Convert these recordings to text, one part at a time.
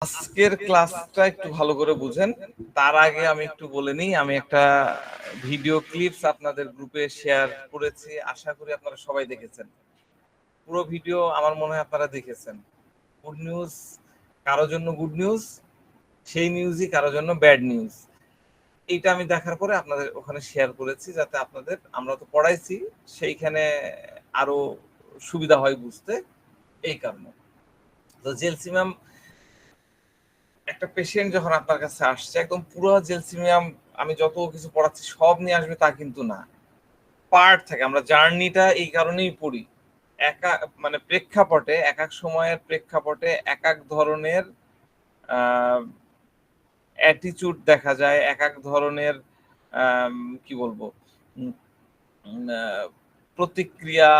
আজকের ক্লাসটা একটু ভালো করে বুঝেন। তার আগে আমি একটু বলে নিই, আমি একটা ভিডিও ক্লিপস আপনাদের গ্রুপে শেয়ার করেছি, আশা করি আপনারা সবাই দেখেছেন। পুরো ভিডিও আমার মনে হয় আপনারা দেখেছেন। গুড নিউজ কারোর জন্য গুড নিউজ, সেই নিউজই কারোর জন্য ব্যাড নিউজ। এইটা আমি দেখার পরে আপনাদের ওখানে শেয়ার করেছি, যাতে আপনাদের, আমরা তো পড়াইছি, সেইখানে আরো সুবিধা হয় বুঝতে, এই কারণে। তো জেলসিমিয়াম একটা পেশেন্ট যখন আপনার কাছে আসছে, একদম পুরো জেলসিমিয়াম আমি যত কিছু পড়াচ্ছি সব নিয়ে আসবে তা কিন্তু না, পার্ট থাকে। আমরা জার্নিটা এই কারণেই পড়ি, একা মানে প্রেক্ষাপটে, এক এক সময়ের প্রেক্ষাপটে এক এক ধরনের অ্যাটিচিউড দেখা যায়, এক এক ধরনের কি বলবো প্রতিক্রিয়া,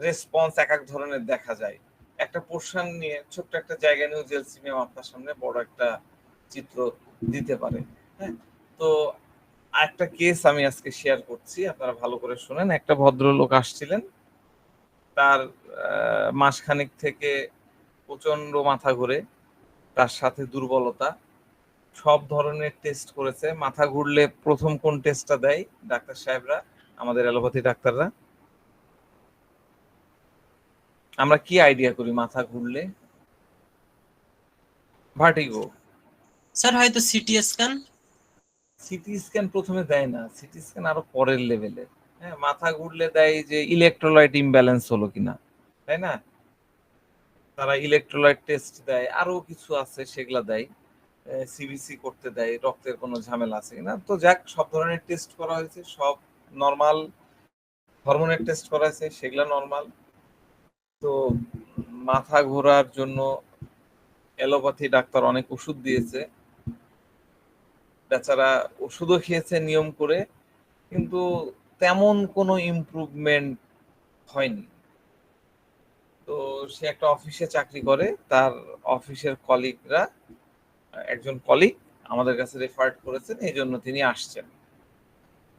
রেসপন্স এক এক ধরনের দেখা যায়। একটা পোর্শন নিয়ে, ছোট্ট একটা জায়গা নিয়ে জেলসিমিয়াম আপনার সামনে বড় একটা চিত্র দিতে পারে। হ্যাঁ, তো একটা কেস আমি আজকে শেয়ার করছি, আপনারা ভালো করে শুনেন। একটা ভদ্রলোক আসছিলেন, তার মাসখানেক থেকে প্রচন্ড মাথা ঘুরে, তার সাথে দুর্বলতা, সব ধরনের টেস্ট করেছে। মাথা ঘুরলে প্রথম কোন টেস্টটা দেয় ডাক্তার সাহেবরা, আমাদের অ্যালোপ্যাথি ডাক্তাররা? আমরা কি আইডিয়া করি মাথা ঘুরলে? ভার্টিগো। স্যার হয়তো সিটি স্ক্যান। সিটি স্ক্যান প্রথমে দেয় না, সিটি স্ক্যান আরো পরের লেভেলে। হ্যাঁ, মাথা ঘুরলে দেয় যে ইলেকট্রোলাইট ইমব্যালেন্স হলো কিনা, তাই না? তারা ইলেকট্রোলাইট টেস্ট দেয়, আরো কিছু আছে সেগুলা দেয়, সিবিসি করতে দেয়, রক্তের কোনো ঝামেলা আছে কিনা। তো যাক, সব ধরনের টেস্ট করা হয়েছে, সব নর্মাল। হরমোনের টেস্ট করা হয়েছে, সেগুলা নর্মাল। তো মাথা ঘোরার জন্য অ্যালোপ্যাথি ডাক্তার অনেক ওষুধ দিয়েছে, বেচারা ওষুধও খেয়েছে নিয়ম করে, কিন্তু তেমন কোনো ইমপ্রুভমেন্ট হয়নি। তো সে একটা অফিসে চাকরি করে, তার অফিসের কলিগরা, একজন কলিগ আমাদের কাছে রেফার্ড করেছেন, এই জন্য তিনি আসছেন।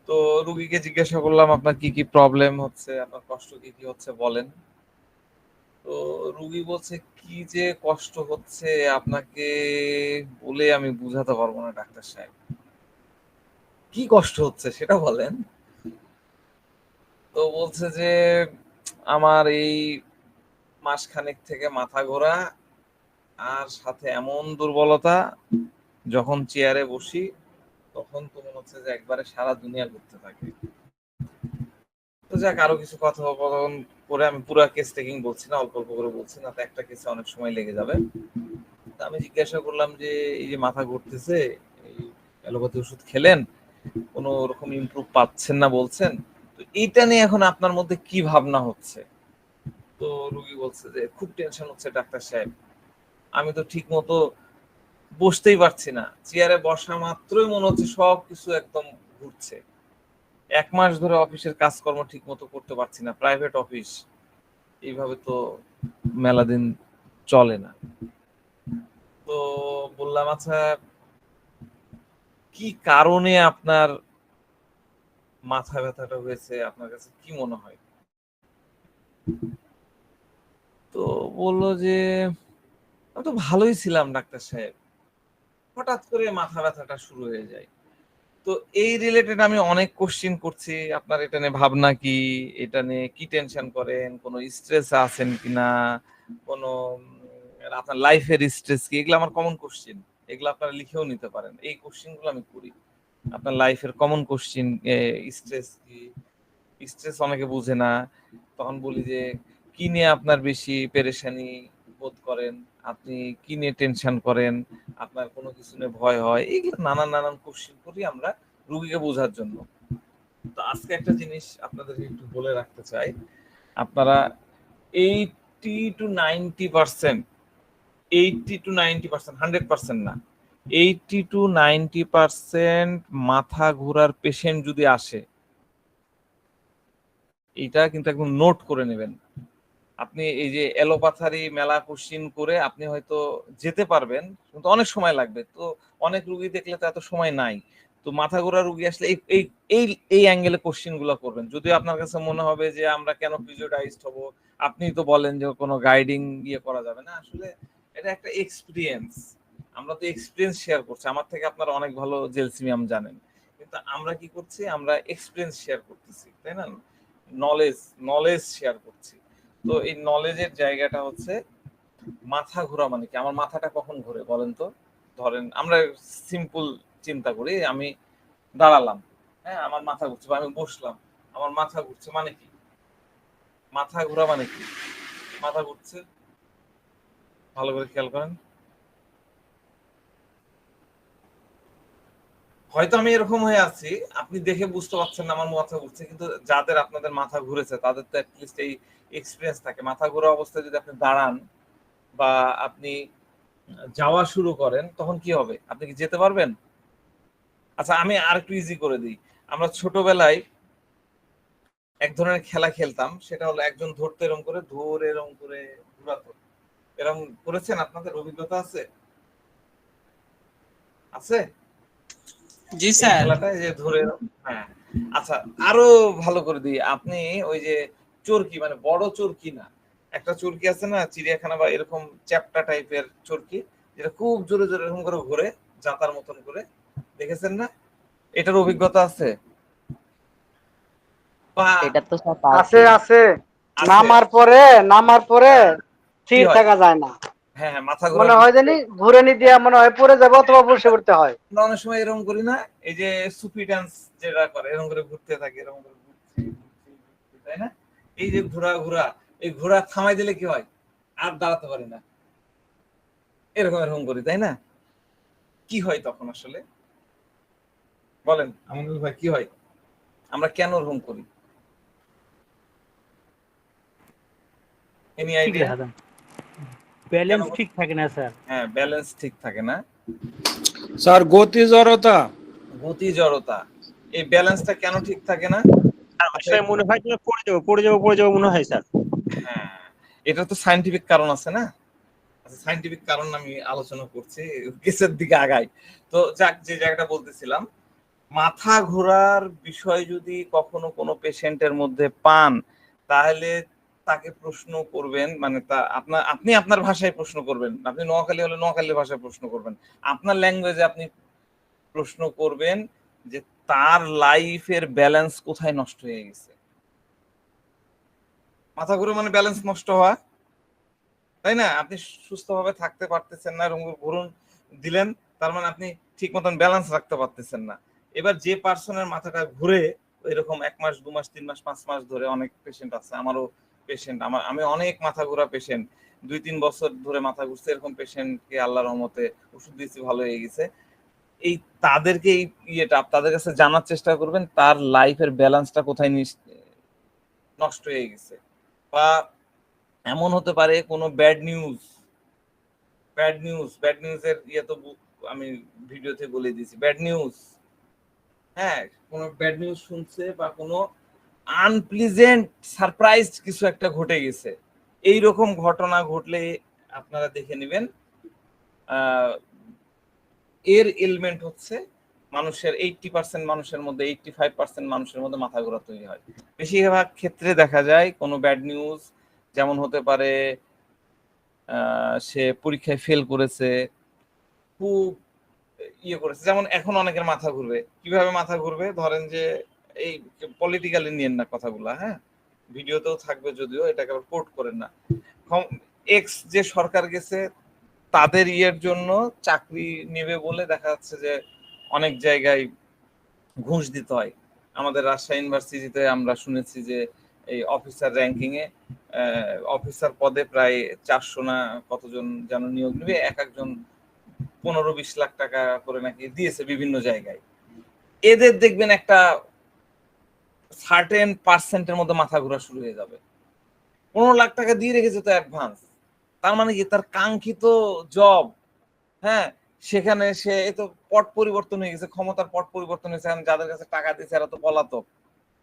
তো রুগীকে জিজ্ঞাসা করলাম, আপনার কি কি প্রবলেম হচ্ছে, আপনার কষ্ট কি কি হচ্ছে বলেন। তো রুগী বলছে, কি যে কষ্ট হচ্ছে আপনাকে বলে আমি বুঝাতে পারবো না ডাক্তার সাহেব। কি কষ্ট হচ্ছে সেটা বলেন। তো বলছে যে আমার এই মাসখানেক থেকে মাথা ঘোরা, আর সাথে এমন দুর্বলতা, যখন চেয়ারে বসি তখন তো মনে হচ্ছে যে একবারে সারা দুনিয়া ঘুরতে থাকে। তো যাক, আরো কিছু কথোপকথন করে, আমি পুরো কেস টেকিং বলছি না, অল্প অল্প করে বলছি না, তো একটা কেসে অনেক সময় লেগে যাবে। তা আমি জিজ্ঞাসা করলাম যে এই যে মাথা ঘুরতেছে, এই অ্যালোপ্যাথি ওষুধ খেলেন, কোনো রকম ইমপ্রুভ পাচ্ছেন না বলছেন, তো এইটা নিয়ে এখন আপনার মধ্যে কি ভাবনা হচ্ছে? তো রুগী বলছে যে খুব টেনশন হচ্ছে ডাক্তার সাহেব, আমি তো ঠিক মতো বসতেই পারছি না, চেয়ারে বসা মাত্রই মনে হচ্ছে সব কিছু একদম ঘুরছে। 1 মাস ধরে অফিসের কাজকর্ম ঠিক মতো করতে পারছি না, প্রাইভেট অফিস, এইভাবে তো মেলা দিন চলে না। তো বললাম, আচ্ছা কি কারণে আপনার মাথা ব্যথাটা হয়েছে, আপনার কাছে কি মনে হয়? তো বললো যে আমি তো ভালোই ছিলাম ডাক্তার সাহেব, হঠাৎ করে মাথা ব্যথাটা শুরু হয়ে যায়। তো এই রিলেটেড আমি অনেক কোশ্চেন করছি, আপনার এটা নিয়ে ভাবনা কি, এটা নিয়ে কি টেনশন করেন, কোনো স্ট্রেস আছেন কিনা, কোনো আপনার লাইফের স্ট্রেস কি, এগুলো আমার কমন কোশ্চেন, এগুলো আপনারা লিখেও নিতে পারেন। এই কোশ্চেনগুলো আমি করি, আপনার লাইফের কমন কোশ্চেন, স্ট্রেস কি, স্ট্রেস অনেকে বুঝে না, তখন বলি যে কি নিয়ে আপনার বেশি পেরেশানি বোধ করেন, আপনি কি নিয়ে টেনশন করেন, আপনার কোনো কিছু নিয়ে ভয় হয়, এইগুলো নানান নানান কোশ্চেন করি আমরা রুগীকে বোঝার জন্য। তো আজকে একটা জিনিস আপনাদের একটু বলে রাখতে চাই, আপনারা 80-90%, 80-90%, 100% না, 80-90% মাথা ঘোরার পেশেন্ট যদি আসে, এটা কিন্তু একদম নোট করে নেবেন। আপনি এই যে এলোপাথারি মেলা কোশ্চিন করে আপনি হয়তো যেতে পারবেন, কিন্তু অনেক সময় লাগবে। তো অনেক রুগী দেখলে তো এত সময় নাই। তো মাথা ঘোরা রুগী আসলে এই এই এই এই অ্যাঙ্গেলে কোশ্চিন গুলো করবেন। যদিও আপনার কাছে মনে হবে যে আমরা কেন ফিজিওটাইজড হব, আপনি তো বলেন যে কোনো গাইডিং ইয়ে করা যাবে না। আসলে এটা একটা এক্সপিরিয়েন্স। আমরা তো এক্সপিরিয়েন্স শেয়ার করছি, আমার থেকে আপনারা অনেক ভালো জেলসিমিয়াম জানেন, কিন্তু আমরা কি করছি, আমরা এক্সপিরিয়েন্স শেয়ার করতেছি, তাই না? নলেজ নলেজ শেয়ার করছি। তো এই নলেজের জায়গাটা হচ্ছে মাথা ঘোরা মানে কি, আমার মাথাটা কখন ঘুরে বলেন তো? ধরেন আমরা সিম্পল চিন্তা করি, আমি দাঁড়ালাম, হ্যাঁ, আমার মাথা ঘুরছে, বা আমি বসলাম, আমার মাথা ঘুরছে মানে কি? মাথা ঘোরা মানে কি? মাথা ঘুরছে, ভালো করে খেয়াল করেন। হয়তো আমি এরকম হয়ে আছি, আপনি দেখে বুঝতে পারছেন না আমার মাথা ঘুরছে, কিন্তু যাদের আপনাদের মাথা ঘুরেছে তাদের তো অ্যাটলিস্ট এই এক্সপিরিয়েন্স থাকে। মাথা ঘোরা অবস্থায় যদি আপনি দাঁড়ান বা আপনি যাওয়া শুরু করেন, তখন কি হবে? আপনি কি যেতে পারবেন? আচ্ছা, আমি আর একটু ইজি করে দিই। আমরা ছোটবেলায় এক ধরনের খেলা খেলতাম, সেটা হলো একজন ধরতে এরকম করে, ধরে এরকম করে ঘুরাতো। এরকম করেছেন? আপনাদের অভিজ্ঞতা আছে? আছে জি এই স্যার। খেলাটা, এই যে ধরে? হ্যাঁ। আচ্ছা, আরো ভালো করে দিই। আপনি ওই যে চরকি, মানে বড় চরকি না, একটা চরকি আছে না চিড়িয়াখানা বা এরকম চ্যাপ্টা টাইপের চরকি, যেটা খুব জোরে জোরে এরকম করে ঘুরে, জাতার মতন করে, দেখেছেন না? এটার অভিজ্ঞতা আছে? বা এটা তো সব আছে আছে। আছে আছে? নামার পরে হ্যাঁ। কি স্থির হয়? থাকা যায় না, হ্যাঁ, হ্যাঁ, মাথা ঘোরার মনে হয় জানি ঘুরে দিয়া মনে হয় পড়ে যাবে অথবা বসে পড়তে হয়। আমরা অনেক সময় এরকম করি না? এই যে সুফি ডান্স যেটা করে, এরকম করে ঘুরতে থাকে, এরকম করে ঘুরছি, ঘুরছি, ঘুরছি, তাই না? এই যে ঘোরা ঘোরা, এই ঘোরা থামাই দিলে কি হয়? আর দাঁড়াতে পারি না, এরকম এরকম করি, তাই না? কি হয় তখন আসলে বলেন আমানুল ভাই, কি হয়? আমরা কেন ওরকম করি? এনি ঠিক আইডিয়া? রাখা যায়, ব্যালেন্স ঠিক থাকে না স্যার। হ্যাঁ, ব্যালেন্স ঠিক থাকে না। স্যার গতি জড়তা। গতি জড়তা, এই ব্যালেন্সটা কেন ঠিক থাকে না? আচ্ছা, স্যার মনে হয় যে পড়ে যাবো মনে হয় স্যার। হ্যাঁ, এটা তো সায়েন্টিফিক কারণ আছে না? সায়েন্টিফিক কারণ আমি আলোচনা করছি, কেসের দিকে আগাই। তো যাক, যে জায়গাটা বলতেছিলাম, মাথা ঘোরার বিষয় যদি কখনো কোনো পেশেন্টের মধ্যে পান, তাহলে তাকে প্রশ্ন করবেন, মানে তা আপনি আপনার ভাষায় প্রশ্ন করবেন। আপনি নোয়াখালী হলে নোয়াখালীর ভাষায় প্রশ্ন করবেন, আপনার ল্যাঙ্গুয়েজে আপনি প্রশ্ন করবেন যে তার লাইফের ব্যালেন্স কোথায় নষ্ট হয়ে গেছে। মাথা ঘুরে মানে ব্যালেন্স নষ্ট হওয়া, তাই না? আপনি সুস্থভাবে থাকতে পারতেছেন না, এরকম ঘুরুন দিলেন, তার মানে আপনি ঠিক মতন ব্যালেন্স রাখতে পারতেছেন না। এবার যে পার্সনের মাথাটা ঘুরে এরকম 1 মাস 2 মাস 3 মাস 5 মাস ধরে, অনেক পেশেন্ট আছে, আমারও পেশেন্ট, আমি অনেক মাথা ঘোরা পেশেন্ট, 2-3 বছর ধরে মাথা ঘুরছে, এরকম পেশেন্টকে আল্লাহর রহমতে ওষুধ দিয়েছি, ভালো হয়ে গেছে। এই তাদেরকে এই তাদের কাছে জানার চেষ্টা করবেন তার লাইফের ব্যালেন্সটা কোথায় নষ্ট হয়ে গেছে। বা এমন হতে পারে কোনো ব্যাড নিউজের তো আমি ভিডিওতে বলে দিয়েছি, ব্যাড নিউজ, হ্যাঁ, কোনো ব্যাড নিউজ শুনছে বা কোনো আনপ্লিজেন্ট সারপ্রাইজ কিছু একটা ঘটে গেছে, এই রকম ঘটনা ঘটলে আপনারা দেখে নেবেন এর এলিমেন্ট হচ্ছে মানুষের 80% মানুষের মধ্যে, 85% মানুষের মধ্যে মাথা ঘোরা তৈরি হয়। বেশিরভাগ ক্ষেত্রে দেখা যায় কোনো ব্যাড নিউজ, যেমন হতে পারে সে পরীক্ষায় ফেল করেছে, খুব করেছে, যেমন এখন অনেকের মাথা ঘুরবে। কিভাবে মাথা ঘুরবে? ধরেন যে এই পলিটিক্যালি নিয়েন না কথাগুলা, হ্যাঁ, ভিডিওতেও থাকবে, যদিও এটাকে আবার কোট করেন না। এক্স যে সরকার গেছে, তাদের জন্য চাকরি নেবে বলে দেখা যাচ্ছে যে অনেক জায়গায় ঘুষ দিতে হয়। আমাদের রাজশাহী ইউনিভার্সিটিতে আমরা শুনেছি যে এই অফিসার র্যাঙ্কিং এ অফিসার পদে প্রায় 400 না কতজন যেন নিয়োগ নেবে, এক একজন 15-20 লাখ টাকা করে নাকি দিয়েছে বিভিন্ন জায়গায়। এদের দেখবেন একটা সার্টেন পার্সেন্টের মধ্যে মাথা ঘোরা শুরু হয়ে যাবে। 15 লাখ টাকা দিয়ে রেখেছে তো অ্যাডভান্স, তার মানে কি তার কাঙ্ক্ষিত জব, হ্যাঁ, সেখানে সে তো পট পরিবর্তন হয়ে গেছে, ক্ষমতার পট পরিবর্তন হয়েছে, যাদের কাছে টাকা দিয়েছে এরা তো পলাতক,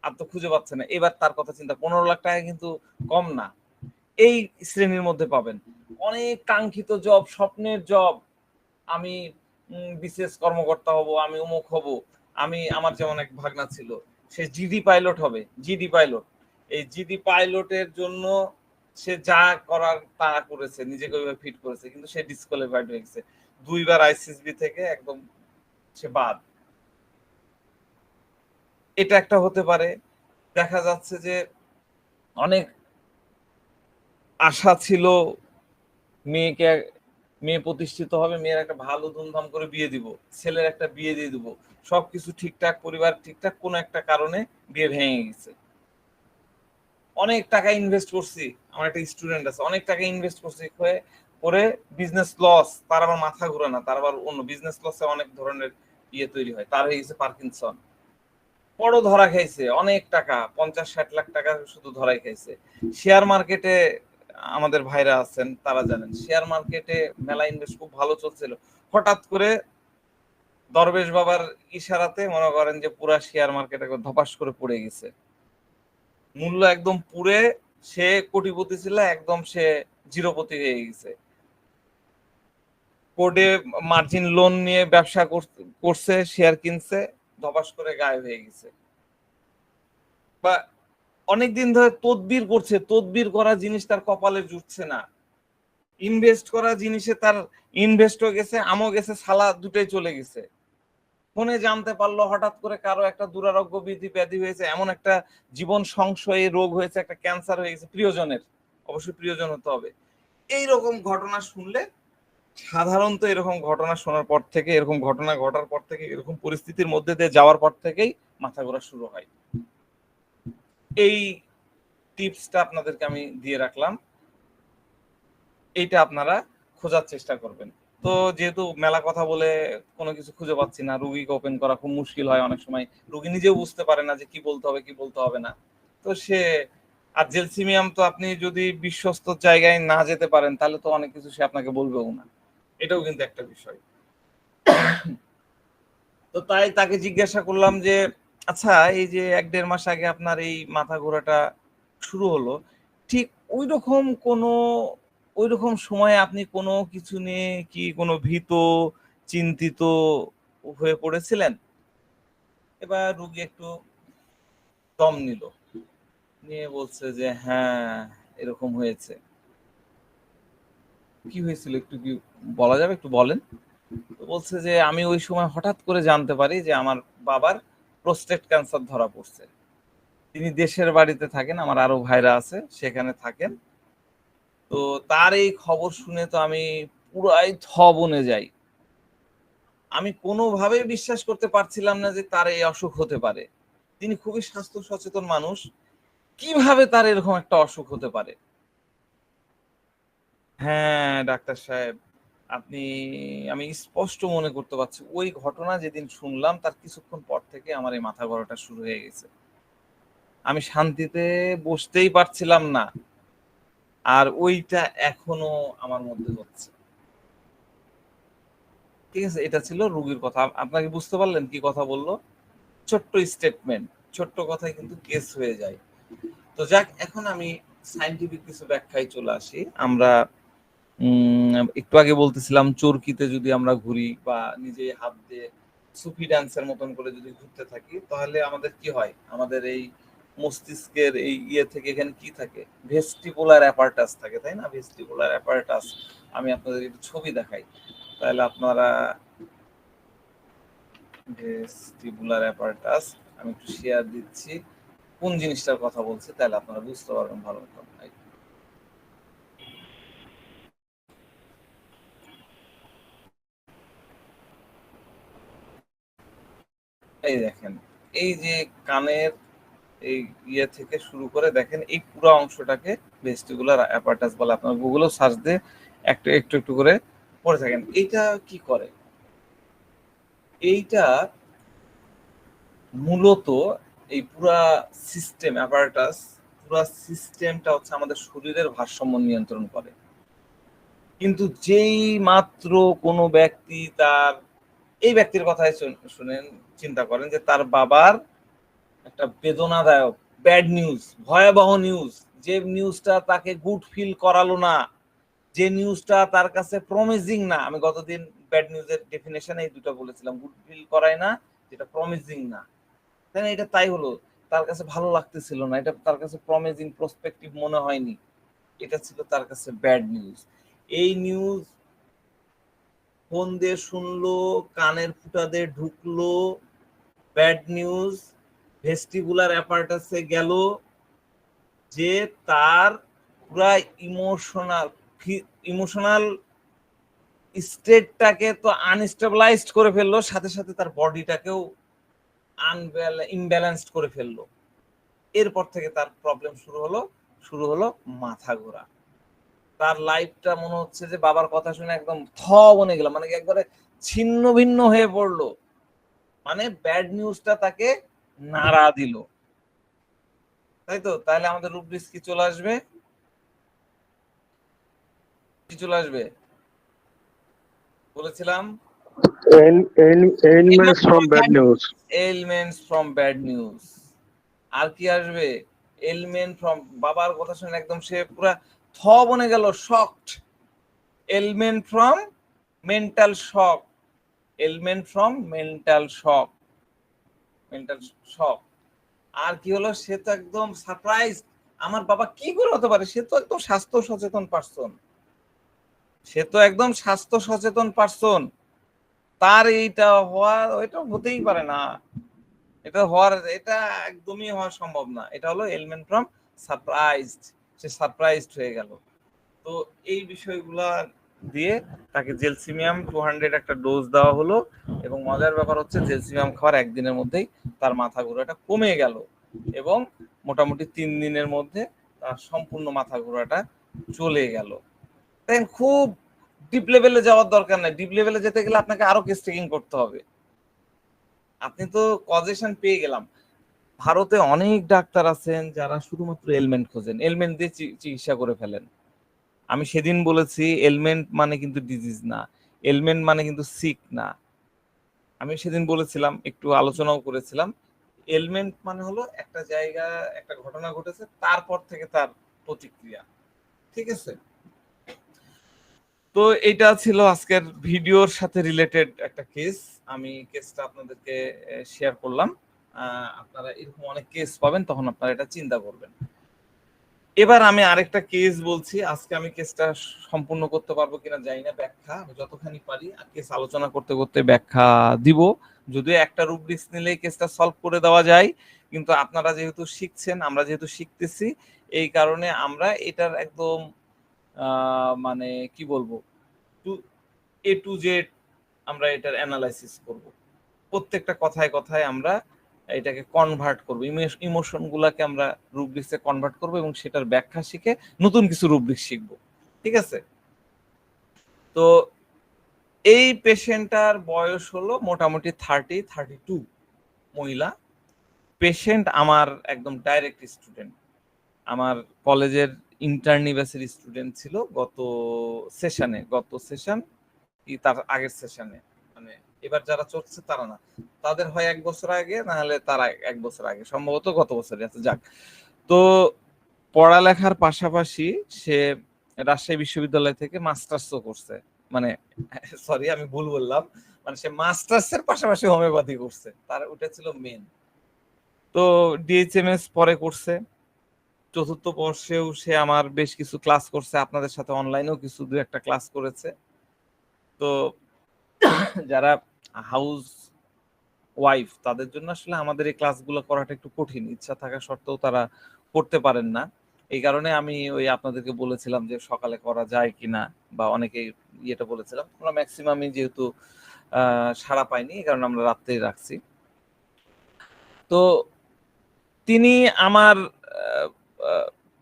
আর তো খুঁজে পাচ্ছে না। এবার তার কথা চিন্তা, 15 লাখ টাকা কিন্তু কম না। এই শ্রেণীর মধ্যে পাবেন অনেক কাঙ্ক্ষিত জব, স্বপ্নের জব, আমি বিশেষ কর্মকর্তা হব, আমি অমুক হব, আমার যেমন এক ভাগনা ছিল, সে জিডি পাইলট হবে, জিডি পাইলট। এই জিডি পাইলটের জন্য সে যা করার তা করেছে, নিজেকে ওইভাবে ফিট করেছে, কিন্তু সে ডিসকোয়ালিফাইড হয়ে গেছে, 2বার আইসিএসবি থেকে একদম সে বাদ। এটা একটা হতে পারে। দেখা যাচ্ছে যে অনেক আশা ছিল মেয়ে প্রতিষ্ঠিত হবে, মেয়ের একটা ভালো ধুমধাম করে বিয়ে দিব, ছেলের একটা বিয়ে দিয়ে দিব, সবকিছু ঠিকঠাক, পরিবার ঠিকঠাক, কোনো একটা কারণে বিয়ে ভেঙে গেছে। অনেক টাকা ইনভেস্ট করছি, আমার একটা স্টুডেন্ট আছে, অনেক টাকা ইনভেস্ট করছি করে বিজনেস লস, তার আবার মাথা ঘুরে না, তার আবার অন্য বিজনেস লসে অনেক ধরনের ইয়ে তৈরি হয়, তার হয়ে গেছে পার্কিনসন, বড় ধরা খাইছে, অনেক টাকা, 50-60 লাখ টাকা শুধু ধরাই খাইছে। শেয়ার মার্কেটে আমাদের ভাইরা আছেন, তারা জানেন, শেয়ার মার্কেটে মেলা ইনভেস্ট খুব ভালো চলছিল, হঠাৎ করে দরবেশ বাবার ইশারাতে মনে করেন যে পুরা শেয়ার মার্কেট একবার ধপাস করে পড়ে গেছে, মূল্য একদম পুরে, সে কোটিপতি ছিল, একদম সে জিরোপতি হয়ে গেছে। কোডে মার্জিন লোন নিয়ে ব্যবসা করছে, শেয়ার কিনছে, ধপাস করে গায়েব হয়ে গেছে। বা অনেকদিন ধরে তদবির করছে, তদবির করা জিনিস তার কপালে জুটছে না, ইনভেস্ট করা জিনিসে তার ইনভেস্টও গেছে, আমও গেছে, সালা দুটোই চলে গেছে। ফোনে জানতে পারলো হঠাৎ করে কারো একটা দুরারোগ্য ব্যাধি হয়েছে, এমন একটা জীবন সংশয়ী রোগ হয়েছে, একটা ক্যান্সার হয়ে গেছে, প্রিয়জনের, অবশ্যই প্রিয়জন হতে হবে। এইরকম ঘটনা শুনলে, সাধারণত এরকম ঘটনা শোনার পর থেকে, এরকম ঘটনা ঘটার পর থেকে, এরকম পরিস্থিতির মধ্যে দিয়ে যাওয়ার পর থেকেই মাথা ঘোরা শুরু হয়। এই টিপসটা আপনাদেরকে আমি দিয়ে রাখলাম, এইটা আপনারা খোঁজার চেষ্টা করবেন। তো যেহেতু মেলা কথা বলে কোনো কিছু খুঁজে পাচ্ছি না, রুগীকে ওপেন করা খুব মুশকিল হয়, অনেক সময় রুগী নিজেও বুঝতে পারে না যে কি বলতে হবে কি বলতে হবে না, তো সে, আর জেলসিমিয়াম তো আপনি যদি বিশ্বস্ত জায়গায় না যেতে পারেন তাহলে তো অনেক কিছু সে আপনাকে বলবেও না, এটাও কিন্তু একটা বিষয়। তো তাই তাকে জিজ্ঞাসা করলাম যে আচ্ছা, এই যে 1-1.5 মাস আগে আপনার এই মাথা ঘোরাটা শুরু হলো, ঠিক ওই রকম সময়ে আপনি কোনো কিছু নিয়ে কি কোনো ভীত, চিন্তিত হয়ে পড়েছিলেন? এবার রুগী একটু দম নিল, নিয়ে বলছে যে হ্যাঁ, এরকম হয়েছে। কি হয়েছিল একটু কি বলা যাবে, একটু বলেন? তো বলছে যে আমি ওই সময় হঠাৎ করে জানতে পারি যে আমার বাবার প্রোস্টেট ক্যান্সার ধরা পড়ছে। তিনি দেশের বাড়িতে থাকেন, আমার আরো ভাইরা আছে সেখানে থাকেন। তো তার এই খবর শুনে তো আমি পুরাই বনে যাই। আমি কোনোভাবেই বিশ্বাস করতে পারছিলাম না যে তার এই অসুখ হতে পারে। তিনি খুবই স্বাস্থ্য সচেতন মানুষ, কিভাবে তার এরকম একটা অসুখ হতে পারে? হ্যাঁ ডাক্তার সাহেব, আমি স্পষ্ট মনে করতে পারছি, ওই ঘটনা যেদিন শুনলাম তার কিছুক্ষণ পর থেকে আমার এই মাথা ঘোরাটা শুরু হয়ে গেছে। আমি শান্তিতে বসতেই পারছিলাম না, আর ওইটা এখনো আমার মধ্যে হচ্ছে। ঠিক আছে, এটা ছিল রোগীর কথা। আপনাকে বুঝতে পারলেন কি কথা বললো? ছোট্ট স্টেটমেন্ট, ছোট্ট কথায় কিন্তু কেস হয়ে যায়। তো যাক, এখন আমি সায়েন্টিফিক কিছু ব্যাখ্যায় চলে আসি। আমরা একটু আগে বলতেছিলাম চরকিতে যদি আমরা ঘুরি বা নিজে হাত দিয়ে সুফি ডান্সের মতন করে যদি ঘুরতে থাকি, তাহলে আমাদের কি হয়? আমাদের এই মস্তিষ্কের এই ইয়ে থেকে এখানে কি থাকে? ভেস্টিবুলার অ্যাপারটাস থাকে, তাই না? ভেস্টিবুলার অ্যাপারটাস, আমি আপনাদের একটু ছবি দেখাই, তাহলে আপনারা, ভেস্টিবুলার অ্যাপারটাস আমি একটু শেয়ার দিচ্ছি, কোন জিনিসটার কথা বলছি, তাহলে আপনারা বুঝতে পারবেন ভালো মতো। এই দেখেন, এই যে কানের এই ইয়ে থেকে শুরু করে দেখেন এই পুরো অংশটাকে ভেস্টিবুলার অ্যাপারটাস বলে। আপনারা গুগলেও সার্চ দিয়ে একটু একটু একটু করে পড়ে থাকেন। এইটা কি করে? এইটা মূলত এই পুরা সিস্টেম অ্যাপারটাস, পুরা সিস্টেমটা হচ্ছে আমাদের শরীরের ভারসাম্য নিয়ন্ত্রণ করে। কিন্তু যেই মাত্র কোনো ব্যক্তি তার, এই ব্যক্তির কথাই শুনেন, চিন্তা করেন যে তার বাবার একটা বেদনাদায়ক ব্যাড নিউজ, ভয়াবহ নিউজ, যে নিউজটা তাকে গুড ফিল করালো না, যে নিউজটা তার কাছে প্রমিজিং না। আমি গতদিন ব্যাড নিউজের ডেফিনেশন এই দুটো বলেছিলাম, গুড ফিল করায় না, যেটা প্রমিজিং না, তাই না? এটা তাই হলো, তার কাছে ভালো লাগতেছিল না, এটা তার কাছে প্রমিজিং প্রসপেক্টিভ মনে হয়নি। এটা ছিল তার কাছে ব্যাড নিউজ। এই নিউজ ফোন দিয়ে শুনলো, কানের ফুটা দিয়ে ঢুকলো, ব্যাড নিউজ ভেস্টিবুলার অ্যাপারেটাসে গেল, যে তার পুরা ইমোশনাল স্টেটটাকে তো আনস্টেবিলাইজড করে ফেললো, সাথে সাথে তার বডিটাকেও ইমব্যালেন্সড করে ফেললো। এরপর থেকে তার প্রবলেম শুরু হলো মাথা ঘোরা। তার লাইফটা মনে হচ্ছে যে বাবার কথা শুনে একদম বনে গেল, মানে একবারে ছিন্ন ভিন্ন হয়ে পড়লো। মানে ব্যাড নিউজটা তাকে নাড়া দিল, তাই তো? তাহলে আমাদের রুব্রিক্স কি চলে আসবে? কি চলে আসবে বলেছিলাম? ailments from bad news. Ailments from bad news. আর কি আসবে? এলিমেন্ট ফ্রম, বাবার কথা শুনে একদম সে পুরা বনে গেল, shocked. Ailment from mental shock, ailment from mental shock, mental shock. আর কি হলো? সে তো একদম সারপ্রাইজ, আমার বাবা কি করে হতে পারে? সে তো একদম স্বাস্থ্য সচেতন পারসন, তার এইটা এটা হতেই পারে না, এটা একদমই হওয়া সম্ভব না। এটা হলো element from surprised, say surprised হয়ে গেল। তো এই বিষয়গুলা দিয়ে তাকে জেলসিমিয়াম 200 একটা ডোজ দেওয়া হলো, এবং মজার ব্যাপার হচ্ছে জেলসিমিয়াম খাওয়ার একদিনের মধ্যেই তার মাথা ঘোরাটা কমে গেল, এবং মোটামুটি 3 দিনের মধ্যে তার সম্পূর্ণ মাথা ঘোরাটা চলে গেল। তাই খুব ডিপ লেভেলে যাওয়ার দরকার নাই। ডিপ লেভেলে যেতে গেলে আপনাকে আরো কেস টেকিং করতে হবে। আপনি তো কজেশন পেয়ে গেলাম। ভারতে অনেক ডাক্তার আছেন যারা শুধুমাত্র এলমেন্ট খোঁজেন, এলমেন্ট দিয়ে চিকিৎসা করে ফেলেন। আমি সেদিন বলেছি এলমেন্ট মানে কিন্তু ডিজিজ না, এলমেন্ট মানে কিন্তু সিক না। আমি সেদিন বলেছিলাম, একটু আলোচনাও করেছিলাম, এলমেন্ট মানে হলো একটা জায়গা, একটা ঘটনা ঘটেছে, তারপর থেকে তার প্রতিক্রিয়া। ঠিক আছে? তো এটা ছিল আজকের ভিডিওর সাথে রিলেটেড একটা কেস। আমি কেসটা আপনাদেরকে শেয়ার করলাম। আপনারা এরকম অনেক কেস পাবেন, তখন আপনারা এটা চিন্তা করবেন। এবার আমি আরেকটা কেস বলছি। আজকে আমি কেসটা সম্পূর্ণ করতে পারবো কিনা জানি না, ব্যাখ্যা আমি যতখানি পারি আর কেস আলোচনা করতে করতে ব্যাখ্যা দিব। যদিও একটা রুব্রিক্স নিলেই কেসটা সলভ করে দেওয়া যায়, কিন্তু আপনারা যেহেতু শিখছেন, আমরা যেহেতু শিখতেছি, এই কারণে আমরা এটার একদম মানে কি বলবো, এ টু জেড আমরা এটার অ্যানালাইসিস করব। প্রত্যেকটা কথায় কথায় আমরা এটাকে কনভার্ট করব, ইমোশন গুলাকে আমরা রুব্রিক্সে কনভার্ট করব, এবং সেটার ব্যাখ্যা শিখে নতুন কিছু রুব্রিক্স শিখব। ঠিক আছে? তো এই পেশেন্টটার বয়স হলো মোটামুটি 32 মহিলা। পেশেন্ট আমার একদম ডাইরেক্ট স্টুডেন্ট, আমার কলেজের ইন্টার্নি ব্যাচের স্টুডেন্ট ছিল। গত সেশন তার আগের সেশনে, মানে এবার যারা চলছে তারা না, তাদের হয় 1 বছর আগে, না হলে তারা 1 বছর আগে, সম্ভবত গত বছরই আছে। যাক, তো পড়ালেখার পাশাপাশি সে রাজশাহী বিশ্ববিদ্যালয় থেকে মাস্টার্সও করছে, মানে সরি আমি ভুল বললাম, মানে সে মাস্টার্সের পাশাপাশি হোমিওপ্যাথি করছে, তার ওটা ছিল মেন। তো ডিএইচএমএস পরে করছে, 4র্থ বর্ষেও সে আমার বেশ কিছু ক্লাস করছে, আপনাদের সাথে অনলাইনেও কিছু 2-1টা ক্লাস করেছে। তো যারা হাউস ওয়াইফ তাদের জন্য আসলে আমাদের এই ক্লাসগুলো করাটা একটু কঠিন, ইচ্ছা থাকা সত্ত্বেও তারা করতে পারেন না। এই কারণে আমি ওই আপনাদেরকে বলেছিলাম যে সকালে করা যায় কিনা, বা অনেকেই ইয়েটা বলেছিলাম, আমরা ম্যাক্সিমামই যেহেতু সাড়া পাইনি, এই কারণে আমরা রাত্রেই রাখছি। তো তিনি আমার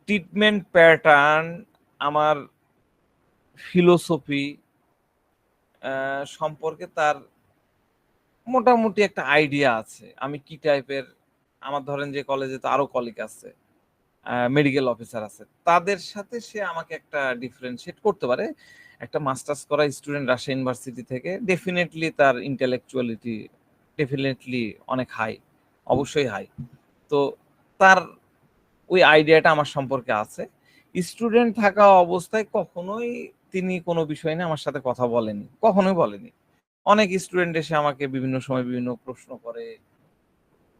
ট্রিটমেন্ট প্যাটার্ন, আমার ফিলোসফি সম্পর্কে তার মোটামুটি একটা আইডিয়া আছে, আমি কি টাইপের। আমার ধরেন যে কলেজে তো আরো কলিগ আছে, মেডিকেল অফিসার আছে, তাদের সাথে সে আমাকে একটা ডিফারেন্সিয়েট করতে পারে। একটা মাস্টার্স করা স্টুডেন্ট রাজশাহী ইউনিভার্সিটি থেকে, ডেফিনেটলি তার ইন্টেলেকচুয়ালিটি ডেফিনেটলি অনেক হাই, অবশ্যই হাই। তো তার ওই আইডিয়াটা আমার সম্পর্কে আছে। স্টুডেন্ট থাকা অবস্থায় কখনোই তিনি কোনো বিষয় নিয়ে আমার সাথে কথা বলেনি, কখনোই বলেনি। অনেক স্টুডেন্ট এসে আমাকে বিভিন্ন সময় বিভিন্ন প্রশ্ন করে,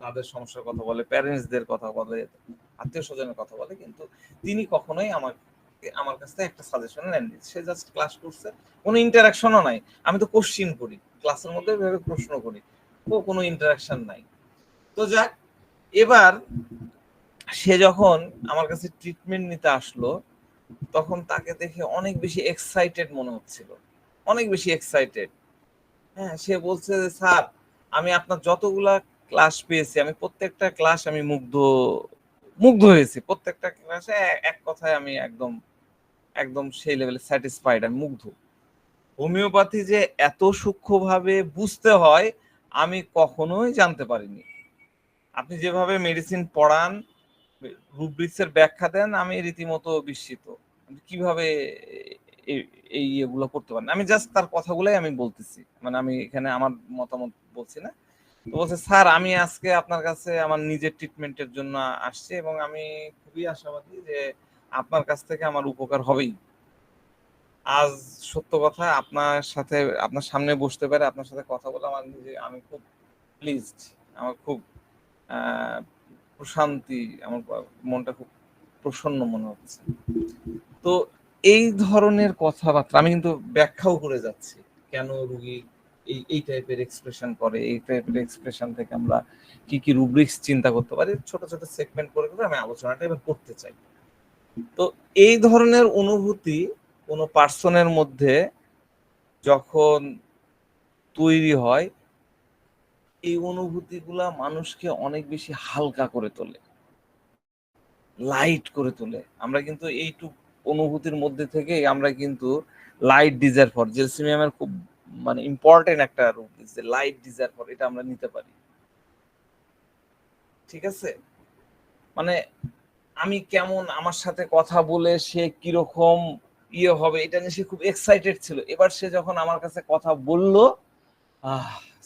তাদের সমস্যার কথা বলে, প্যারেন্টসদের কথা বলে, আত্মীয় স্বজনের কথা বলে, কিন্তু তিনি কখনোই আমার আমার কাছ থেকে একটা সাজেশন নেন, সে জাস্ট ক্লাস করছে, কোনো ইন্টারাকশনও নাই। আমি তো কোশ্চিন করি ক্লাসের মধ্যে, ভেবে প্রশ্ন করি, কোনো ইন্টারাকশন নাই। তো যাক, এবার সে যখন আমার কাছে ট্রিটমেন্ট নিতে আসলো, তখন তাকে দেখে অনেক বেশি এক্সাইটেড মনে হচ্ছিল, অনেক বেশি এক্সাইটেড। হ্যাঁ, সে বলছে যে স্যার, আমি আপনার যতগুলা ক্লাস পেয়েছি, আমি প্রত্যেকটা ক্লাস আমি মুগ্ধ মুগ্ধ হয়েছি, প্রত্যেকটা ক্লাসে এক কথায় আমি একদম একদম সেই লেভেলে স্যাটিসফাইড, আমি মুগ্ধ। হোমিওপ্যাথি যে এত সূক্ষ্মভাবে বুঝতে হয় আমি কখনোই জানতে পারিনি। আপনি যেভাবে মেডিসিন পড়ান, রুব্রিক্সের ব্যাখ্যা দেন, আমি রীতিমতো বিস্মিত কিভাবে এই এগুলো করতে পারেন। আমি জাস্ট তার কথাগুলাই আমি বলতেছি, মানে আমি এখানে আমার মতামত বলছি না। তো বলছে স্যার, আমি আজকে আপনার কাছে আমার নিজের ট্রিটমেন্টের জন্য আসছি এবং আমি খুবই আশাবাদী যে আপনার কাছ থেকে আমার উপকার হবেই। আজ সত্য কথা, আপনার সাথে আপনার সামনে বসতে পারে, আপনার সাথে কথা বলে আমার আমি খুব প্লিজড, আমার খুব প্রশান্তি, আমার মনটা খুব প্রসন্ন মনে হচ্ছে। তো এই ধরনের কথাবার্তা আমি কিন্তু ব্যাখ্যাও করে যাচ্ছি, কেন রুগী এই টাইপের এক্সপ্রেশন করে, এই টাইপের এক্সপ্রেশন থেকে আমরা কি কি রুব্রিক্স চিন্তা করতে পারি, ছোট ছোট সেগমেন্ট করে করে আমি আলোচনাটা এবার করতে চাই। তো এই ধরনের অনুভূতি কোনো পার্সনের মধ্যে যখন তৈরি হয়, এই অনুভূতিগুলা মানুষকে অনেক বেশি হালকা করে তোলে, লাইট করে তোলে। আমরা কিন্তু এইটুক অনুভূতির মধ্যে থেকে আমরা কিন্তু লাইট ডিজায়ার ফর, জেলসিমিয়ামের খুব মানে ইম্পর্টেন্ট একটা রূপ, যে লাইট ডিজায়ার ফর, এটা আমরা নিতে পারি। ঠিক আছে, মানে আমি কেমন, আমার সাথে কথা বলে সে কিরকম হবে, এটা নিয়ে সে খুব এক্সাইটেড ছিল। এবার সে যখন আমার কাছে কথা বলল,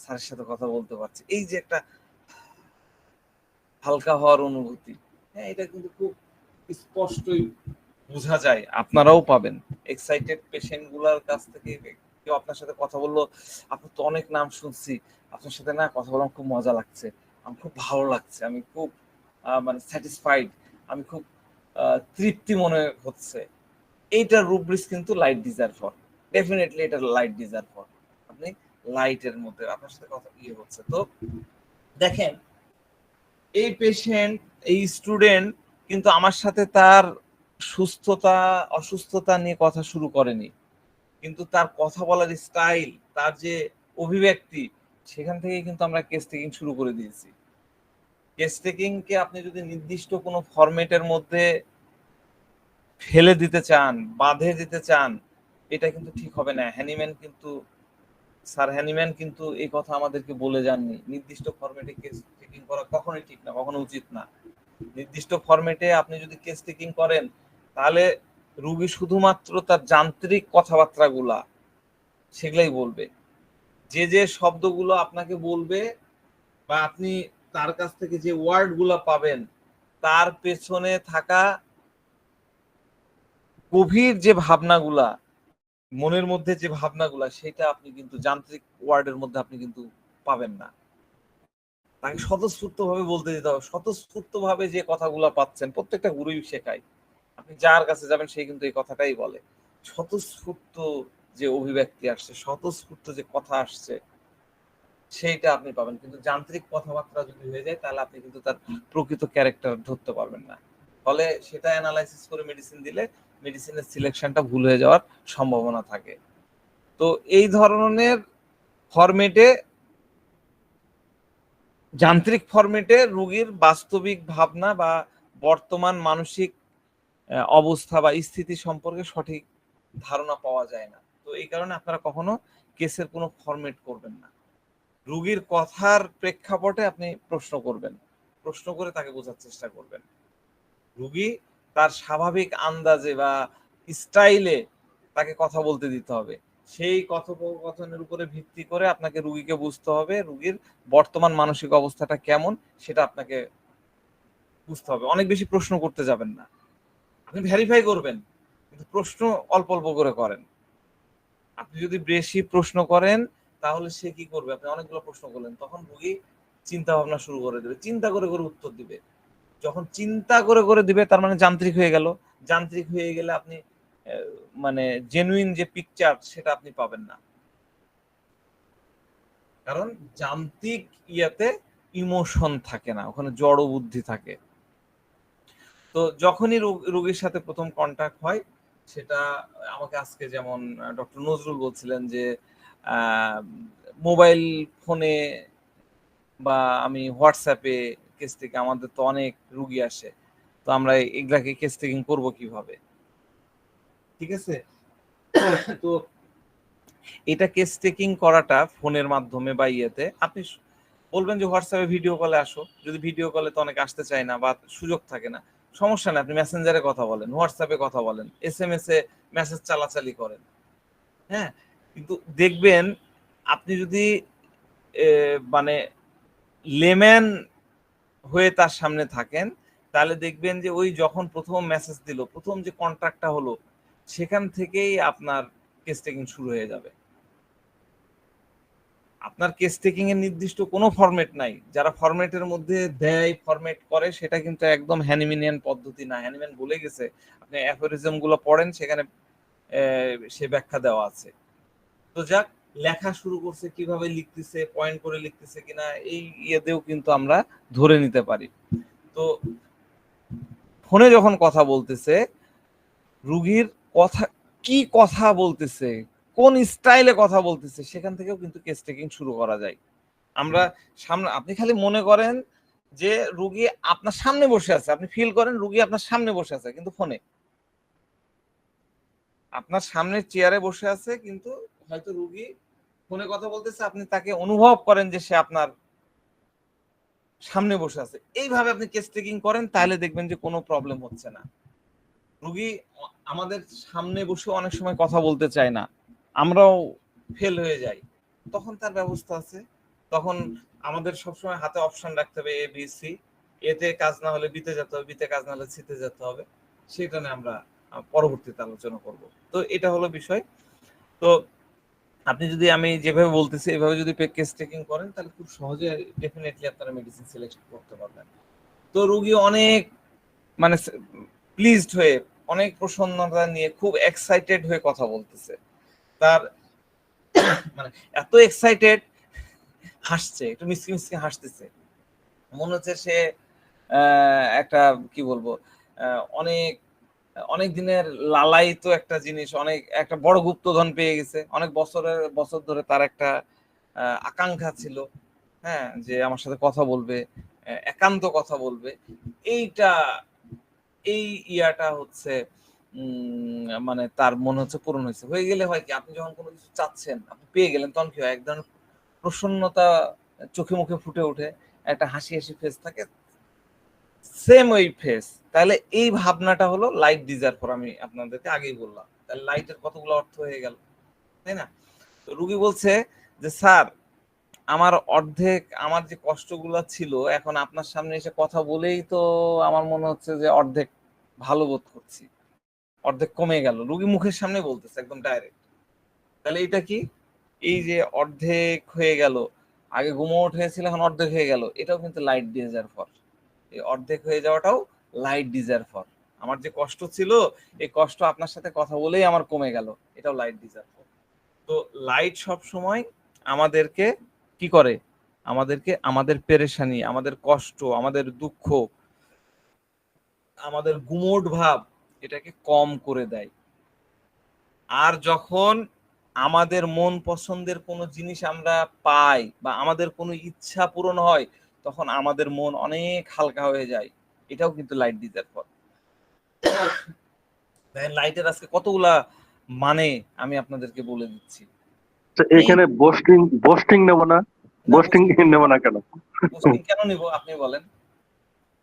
স্যারের সাথে কথা বলতে পারছি, এই যে একটা হালকা হওয়ার অনুভূতি, হ্যাঁ, এটা কিন্তু খুব স্পষ্টই বোঝা যায়, আপনারাও পাবেন। এক্সাইটেড পেশেন্ট গুলার কাছ থেকে কেউ আপনার সাথে কথা বললো, আপনার তো অনেক নাম শুনছি, আপনার সাথে না কথা বললাম, খুব মজা লাগছে, আমার খুব ভালো লাগছে, আমি খুব মানে স্যাটিসফাইড, আমি খুব তৃপ্তি মনে হচ্ছে, এইটার রুব্রিক্স কিন্তু লাইট ডিজায়ার ফর, ডেফিনেটলি এটা লাইট ডিজায়ার ফর। আপনি লাইটের মধ্যে আপনার সাথে কথা হচ্ছে। তো দেখেন, এই পেশেন্ট, এই স্টুডেন্ট কিন্তু আমার সাথে তার সুস্থতা অসুস্থতা নিয়ে কথা শুরু করেনি, কিন্তু তার কথা বলার স্টাইল, তার যে অভিব্যক্তি, সেখান থেকে কিন্তু আমরা কেস টেকিং শুরু করে দিয়েছি। কেস টেকিং কে আপনি যদি নির্দিষ্ট কোনো ফরম্যাটের মধ্যে ফেলে দিতে চান, বাঁধে দিতে চান, এটা কিন্তু ঠিক হবে না। স্যার হ্যানিম্যান কিন্তু এই কথা আমাদেরকে বলে যাননি, নির্দিষ্ট ফরম্যাটে কেস টেকিং করা কখনোই ঠিক না, কখনো উচিত না। নির্দিষ্ট ফরম্যাটে আপনি যদি কেস টেকিং করেন, তাহলে রুগী শুধুমাত্র তার যান্ত্রিক কথাবার্তাগুলা সেগুলাই বলবে, যে যে শব্দগুলো আপনাকে বলবে বা আপনি তার কাছ থেকে যে ওয়ার্ড গুলা পাবেন, তার পেছনে থাকা গভীর যে ভাবনাগুলা, মনের মধ্যে যে ভাবনাগুলা, সেটা আপনি কিন্তু যান্ত্রিক ওয়ার্ডের মধ্যে আপনি কিন্তু পাবেন না। তাকে স্বতঃস্ফূর্ত ভাবে বলতে দিতে হবে। স্বতঃস্ফূর্ত ভাবে যে কথাগুলো পাচ্ছেন, প্রত্যেকটা গুরুই শেখায়, আপনি যার কাছে যাবেন সে কিন্তু এই কথাটাই বলে। স্বতঃস্ফূর্ত যে অভিব্যক্তি আসছে, স্বতঃস্ফূর্ত যে কথা আসছে, সেইটা আপনি পাবেন। কিন্তু যান্ত্রিক কথাবার্তা যদি হয়ে যায়, তাহলে আপনি কিন্তু তার প্রকৃত ক্যারেক্টার ধরতে পারবেন না। ফলে সেটা অ্যানালাইসিস করে মেডিসিন দিলে মেডিসিনের সিলেকশনটা ভুল হয়ে যাওয়ার সম্ভাবনা থাকে। তো এই ধরনের ফরম্যাটে, যান্ত্রিক ফরম্যাটে রোগীর বাস্তবিক ভাবনা বা বর্তমান মানসিক অবস্থা বা স্থিতি সম্পর্কে সঠিক ধারণা পাওয়া যায় না। তো এই কারণে আপনারা কখনো কেসের কোনো ফরম্যাট করবেন না। রোগীর কথার প্রেক্ষাপটে আপনি প্রশ্ন করবেন, প্রশ্ন করে তাকে বোঝার চেষ্টা করবেন। রোগী তার স্বাভাবিক আন্দাজে বা স্টাইলে তাকে কথা বলতে দিতে হবে। সেই কথোপকথনের উপরে ভিত্তি করে আপনাকে রুগীকে বুঝতে হবে, রুগীর বর্তমান মানসিক অবস্থাটা কেমন, সেটা আপনাকে বুঝতে হবে। অনেক বেশি প্রশ্ন করতে যাবেন না, আপনি ভেরিফাই করবেন, কিন্তু প্রশ্ন অল্প অল্প করে করেন। আপনি যদি বেশি প্রশ্ন করেন, তাহলে সে কি করবে, আপনি অনেকগুলো প্রশ্ন করলেন, তখন রুগী চিন্তা ভাবনা শুরু করে দেবে, চিন্তা করে করে উত্তর দিবে। যখন চিন্তা করে করে দিবে তার মানে যান্ত্রিক হয়ে গেল। যান্ত্রিক হয়ে গেলে আপনি মানে জেনুইন যে পিকচার সেটা আপনি পাবেন না, কারণ যান্ত্রিক ইয়াতে ইমোশন থাকে না, ওখানে জড় বুদ্ধি থাকে। তো যখনই রোগীর সাথে প্রথম কন্টাক্ট হয়, সেটা আমাকে আজকে যেমন ডক্টর নজরুল বলছিলেন যে মোবাইল ফোনে বা আমি হোয়াটসঅ্যাপে কেস থেকে, আমাদের তো অনেক রুগী আসে, তো আমরা এগুলাকে কেস টেকিং করবো কিভাবে, ঠিক আছে? তো এটা কেস টেকিং করাটা ফোনের মাধ্যমে বা ইয়েতে আপনি বলবেন যে হোয়াটসঅ্যাপে ভিডিও কলে আসো, যদি ভিডিও কলে তো অনেক আসতে চায় না বা সুযোগ থাকে না, সমস্যা নেই, আপনি মেসেঞ্জারে কথা বলেন, হোয়াটসঅ্যাপে কথা বলেন, SMS এ মেসেজ চালাচালি করেন, হ্যাঁ। কিন্তু দেখবেন আপনি যদি মানে লেম্যান হয়ে তার সামনে থাকেন, তাহলে দেখবেন যে ওই যখন প্রথম মেসেজ দিল, প্রথম যে কন্ট্রাক্টটা হলো, সেখান থেকেই আপনার কেস টেকিং শুরু হয়ে যাবে। আপনার কেস টেকিং এর নির্দিষ্ট কোনো ফরম্যাট নাই, যারা ফরম্যাটের মধ্যে দেয়, ফরম্যাট করে, সেটা কিন্তু একদম হ্যানিম্যানিয়ান পদ্ধতি না। হ্যানিম্যান বলে গেছে, আপনি অ্যাফোরিজম গুলো পড়েন, সেখানে সে ব্যাখ্যা দেওয়া আছে। তো যাক, লেখা শুরু করছে, কিভাবে লিখতেছে, পয়েন্ট করে লিখতেছে কিনা, এই ইয়েতেও কিন্তু আমরা ধরে নিতে পারি। তো ফোনে যখন কথা বলতেছে, রুগীর কথা, কি কথা বলতেছে, কোন স্টাইলে কথা বলতেছে, সেখান থেকেও কিন্তু কেস টেকিং শুরু করা যায়। আমরা সামনে, আপনি খালি মনে করেন যে রুগী আপনার সামনে বসে আছে, আপনি ফিল করেন রুগী আপনার সামনে বসে আছে, কিন্তু ফোনে আপনার সামনের চেয়ারে বসে আছে, কিন্তু হয়তো রুগী ফোনে কথা বলতেছে, আপনি তাকে অনুভব করেন যে সে আপনার সামনে বসে আছে। এইভাবে আপনি কেস টেকিং করেন, তাহলে দেখবেন যে কোনো প্রবলেম হচ্ছে না। রুগী আমাদের সামনে বসে অনেক সময় কথা বলতে চায় না, আমরাও ফেল হয়ে যাই, তখন তার ব্যবস্থা আছে। তখন আমাদের সবসময় হাতে অপশন রাখতে হবে ABC, এতে কাজ না হলে বিতে যেতে হবে, বিতে কাজ না হলে সিতে যেতে হবে। সেটা নিয়ে আমরা পরবর্তীতে আলোচনা করব। তো এটা হলো বিষয়। তো আপনি যদি আমি যেভাবে বলতেছি এভাবে যদি কেস টেকিং করেন, তাহলে খুব সহজে ডেফিনেটলি আপনারা মেডিসিন সিলেক্ট করতে পারবেন। তো রুগী অনেক মানে প্লিজড হয়ে, অনেক প্রসন্নতা নিয়ে, খুব এক্সাইটেড হয়ে কথা বলতেছে। তার মানে এত এক্সাইটেড, হাসছে, একটু মিসকি মিসকি হাসতেছে, মনে হচ্ছে সে একটা কি বলবো, অনেক অনেক দিনের লালায়িত একটা জিনিস, অনেক একটা বড় গুপ্তধন পেয়ে গেছে, অনেক বছর ধরে তার একটা আকাঙ্ক্ষা ছিল, হ্যাঁ, যে আমার সাথে কথা বলবে, একান্ত কথা বলবে। এইটা, এই ইয়াটা হচ্ছে মানে তার মনে হচ্ছে পূরণ হয়েছে। হয়ে গেলে হয় কি, আপনি যখন কোনো কিছু চাচ্ছেন, আপনি পেয়ে গেলেন, তখন কি হয়, এক ধরনের প্রসন্নতা চোখে মুখে ফুটে ওঠে, একটা হাসি হাসি ফেস থাকে, সেম ওই ফেস। তাহলে এই ভাবনাটা হলো লাইট ডিজার্ভার, আমি আপনাদেরকে আগেই বললাম। তাহলে লাইটের কতগুলো অর্থ হয়ে গেল, তাই না? তো রুগী বলছে যে স্যার, আমার অর্ধেক, আমার যে কষ্টগুলো ছিল, এখন আপনার সামনে এসে কথা বলেই তো আমার মনে হচ্ছে যে অর্ধেক ভালো বোধ করছি, অর্ধেক কমে গেল। রুগী মুখের সামনে বলতেছে একদম ডাইরেক্ট। তাহলে এটা কি, এই যে অর্ধেক হয়ে গেল, আগে গুমোট হয়েছিল এখন অর্ধেক হয়ে গেল, এটাও কিন্তু লাইট ডিজার্ভার। এই অর্ধেক হয়ে যাওয়াটাও লাইট ডিজার্ভার। আমার যে কষ্ট ছিল, এই কষ্ট আপনার সাথে কথা বলেই আমার কমে গেল, এটাও লাইট ডিজার্ভার। তো লাইট সব সময় আমাদেরকে কি করে, আমাদেরকে আমাদের পেরেশানি, আমাদের কষ্ট, আমাদের দুঃখ, আমাদের গুমোট ভাব, এটাকে কম করে দেয়। আর যখন আমাদের মন পছন্দের কোনো জিনিস আমরা পাই বা আমাদের কোনো ইচ্ছা পূরণ হয়, তখন আমাদের মন অনেক হালকা হয়ে যায়। এটাও কিন্তু লাইট ডিজার্ভার। লাইটের আজকে কতগুলা মানে আমি আপনাদেরকে বলে দিচ্ছি। এখানে বোস্টিং নেব না, বোস্টিং নেব না কেন? বোস্টিং কেন নিব আপনি বলেন?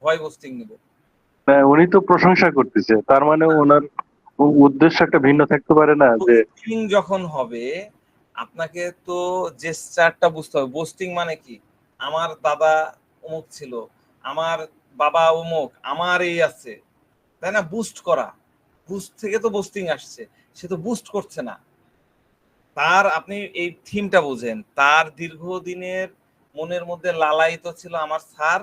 ভয় বোস্টিং নিব? উনি তো প্রশংসা করতেছে, তার মানে ওনার উদ্দেশ্য একটা ভিন্ন থাকতে পারে না? যে বোস্টিং যখন হবে, আপনাকে তো জেস্টারটা বুঝতে হবে। বোস্টিং মানে কি, আমার দাদা অমুক ছিল, আমার বাবা অমুক, আমার এই আছে, তাই না? বুস্ট করা, বুস্ট থেকে তো বোস্টিং আসছে, সে তো বুস্ট করছে না। তার, আপনি এই থিমটা বুঝেন, তার দীর্ঘদিনের মনের মধ্যে লালায়িত ছিল আমার স্যার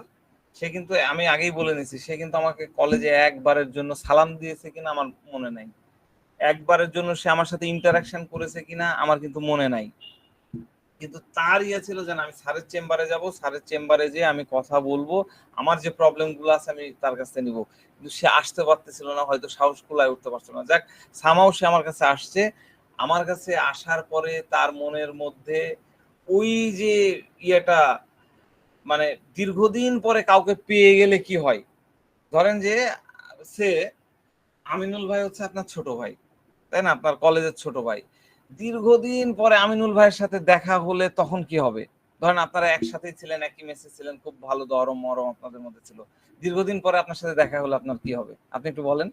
সে কিন্তু, আমি আগেই বলে নিছি, সে কিন্তু আমাকে কলেজে একবারের জন্য সালাম দিয়েছে কিনা আমার মনে নাই, একবারের জন্য সে আমার সাথে ইন্টারাকশন করেছে কিনা আমার কিন্তু মনে নাই। কিন্তু তার ইয়ে ছিল যে আমি স্যারের চেম্বারে যাব, স্যারের চেম্বারে যেয়ে আমি কথা বলবো, আমার যে প্রবলেমগুলো আছে আমি তার কাছে নিব। কিন্তু সে আসতে পারতেছিল না, হয়তো সাহস কুলায় উঠতে পারছিল না। যাক, সামাও সে আমার কাছে আসছে। আমার কাছে আসার পরে তার মনের মধ্যে ওই যে ইয়েটা, মানে দীর্ঘদিন পরে কাউকে পেয়ে গেলে কি হয়, ধরেন যে সে আমিনুল ভাই হচ্ছে আপনার ছোট ভাই, তাই না, আপনার কলেজের ছোট ভাই। দীর্ঘদিন পরে আমিনুল ভাইয়ের সাথে দেখা হলে তখন কি হবে? ধরেন আপনারা একসাথেই ছিলেন, একই মেসে ছিলেন, খুব ভালো দরম মরম আপনাদের মধ্যে ছিল। দীর্ঘদিন পরে আপনার সাথে দেখা হলে আপনার কি হবে, আপনি একটু বলেন।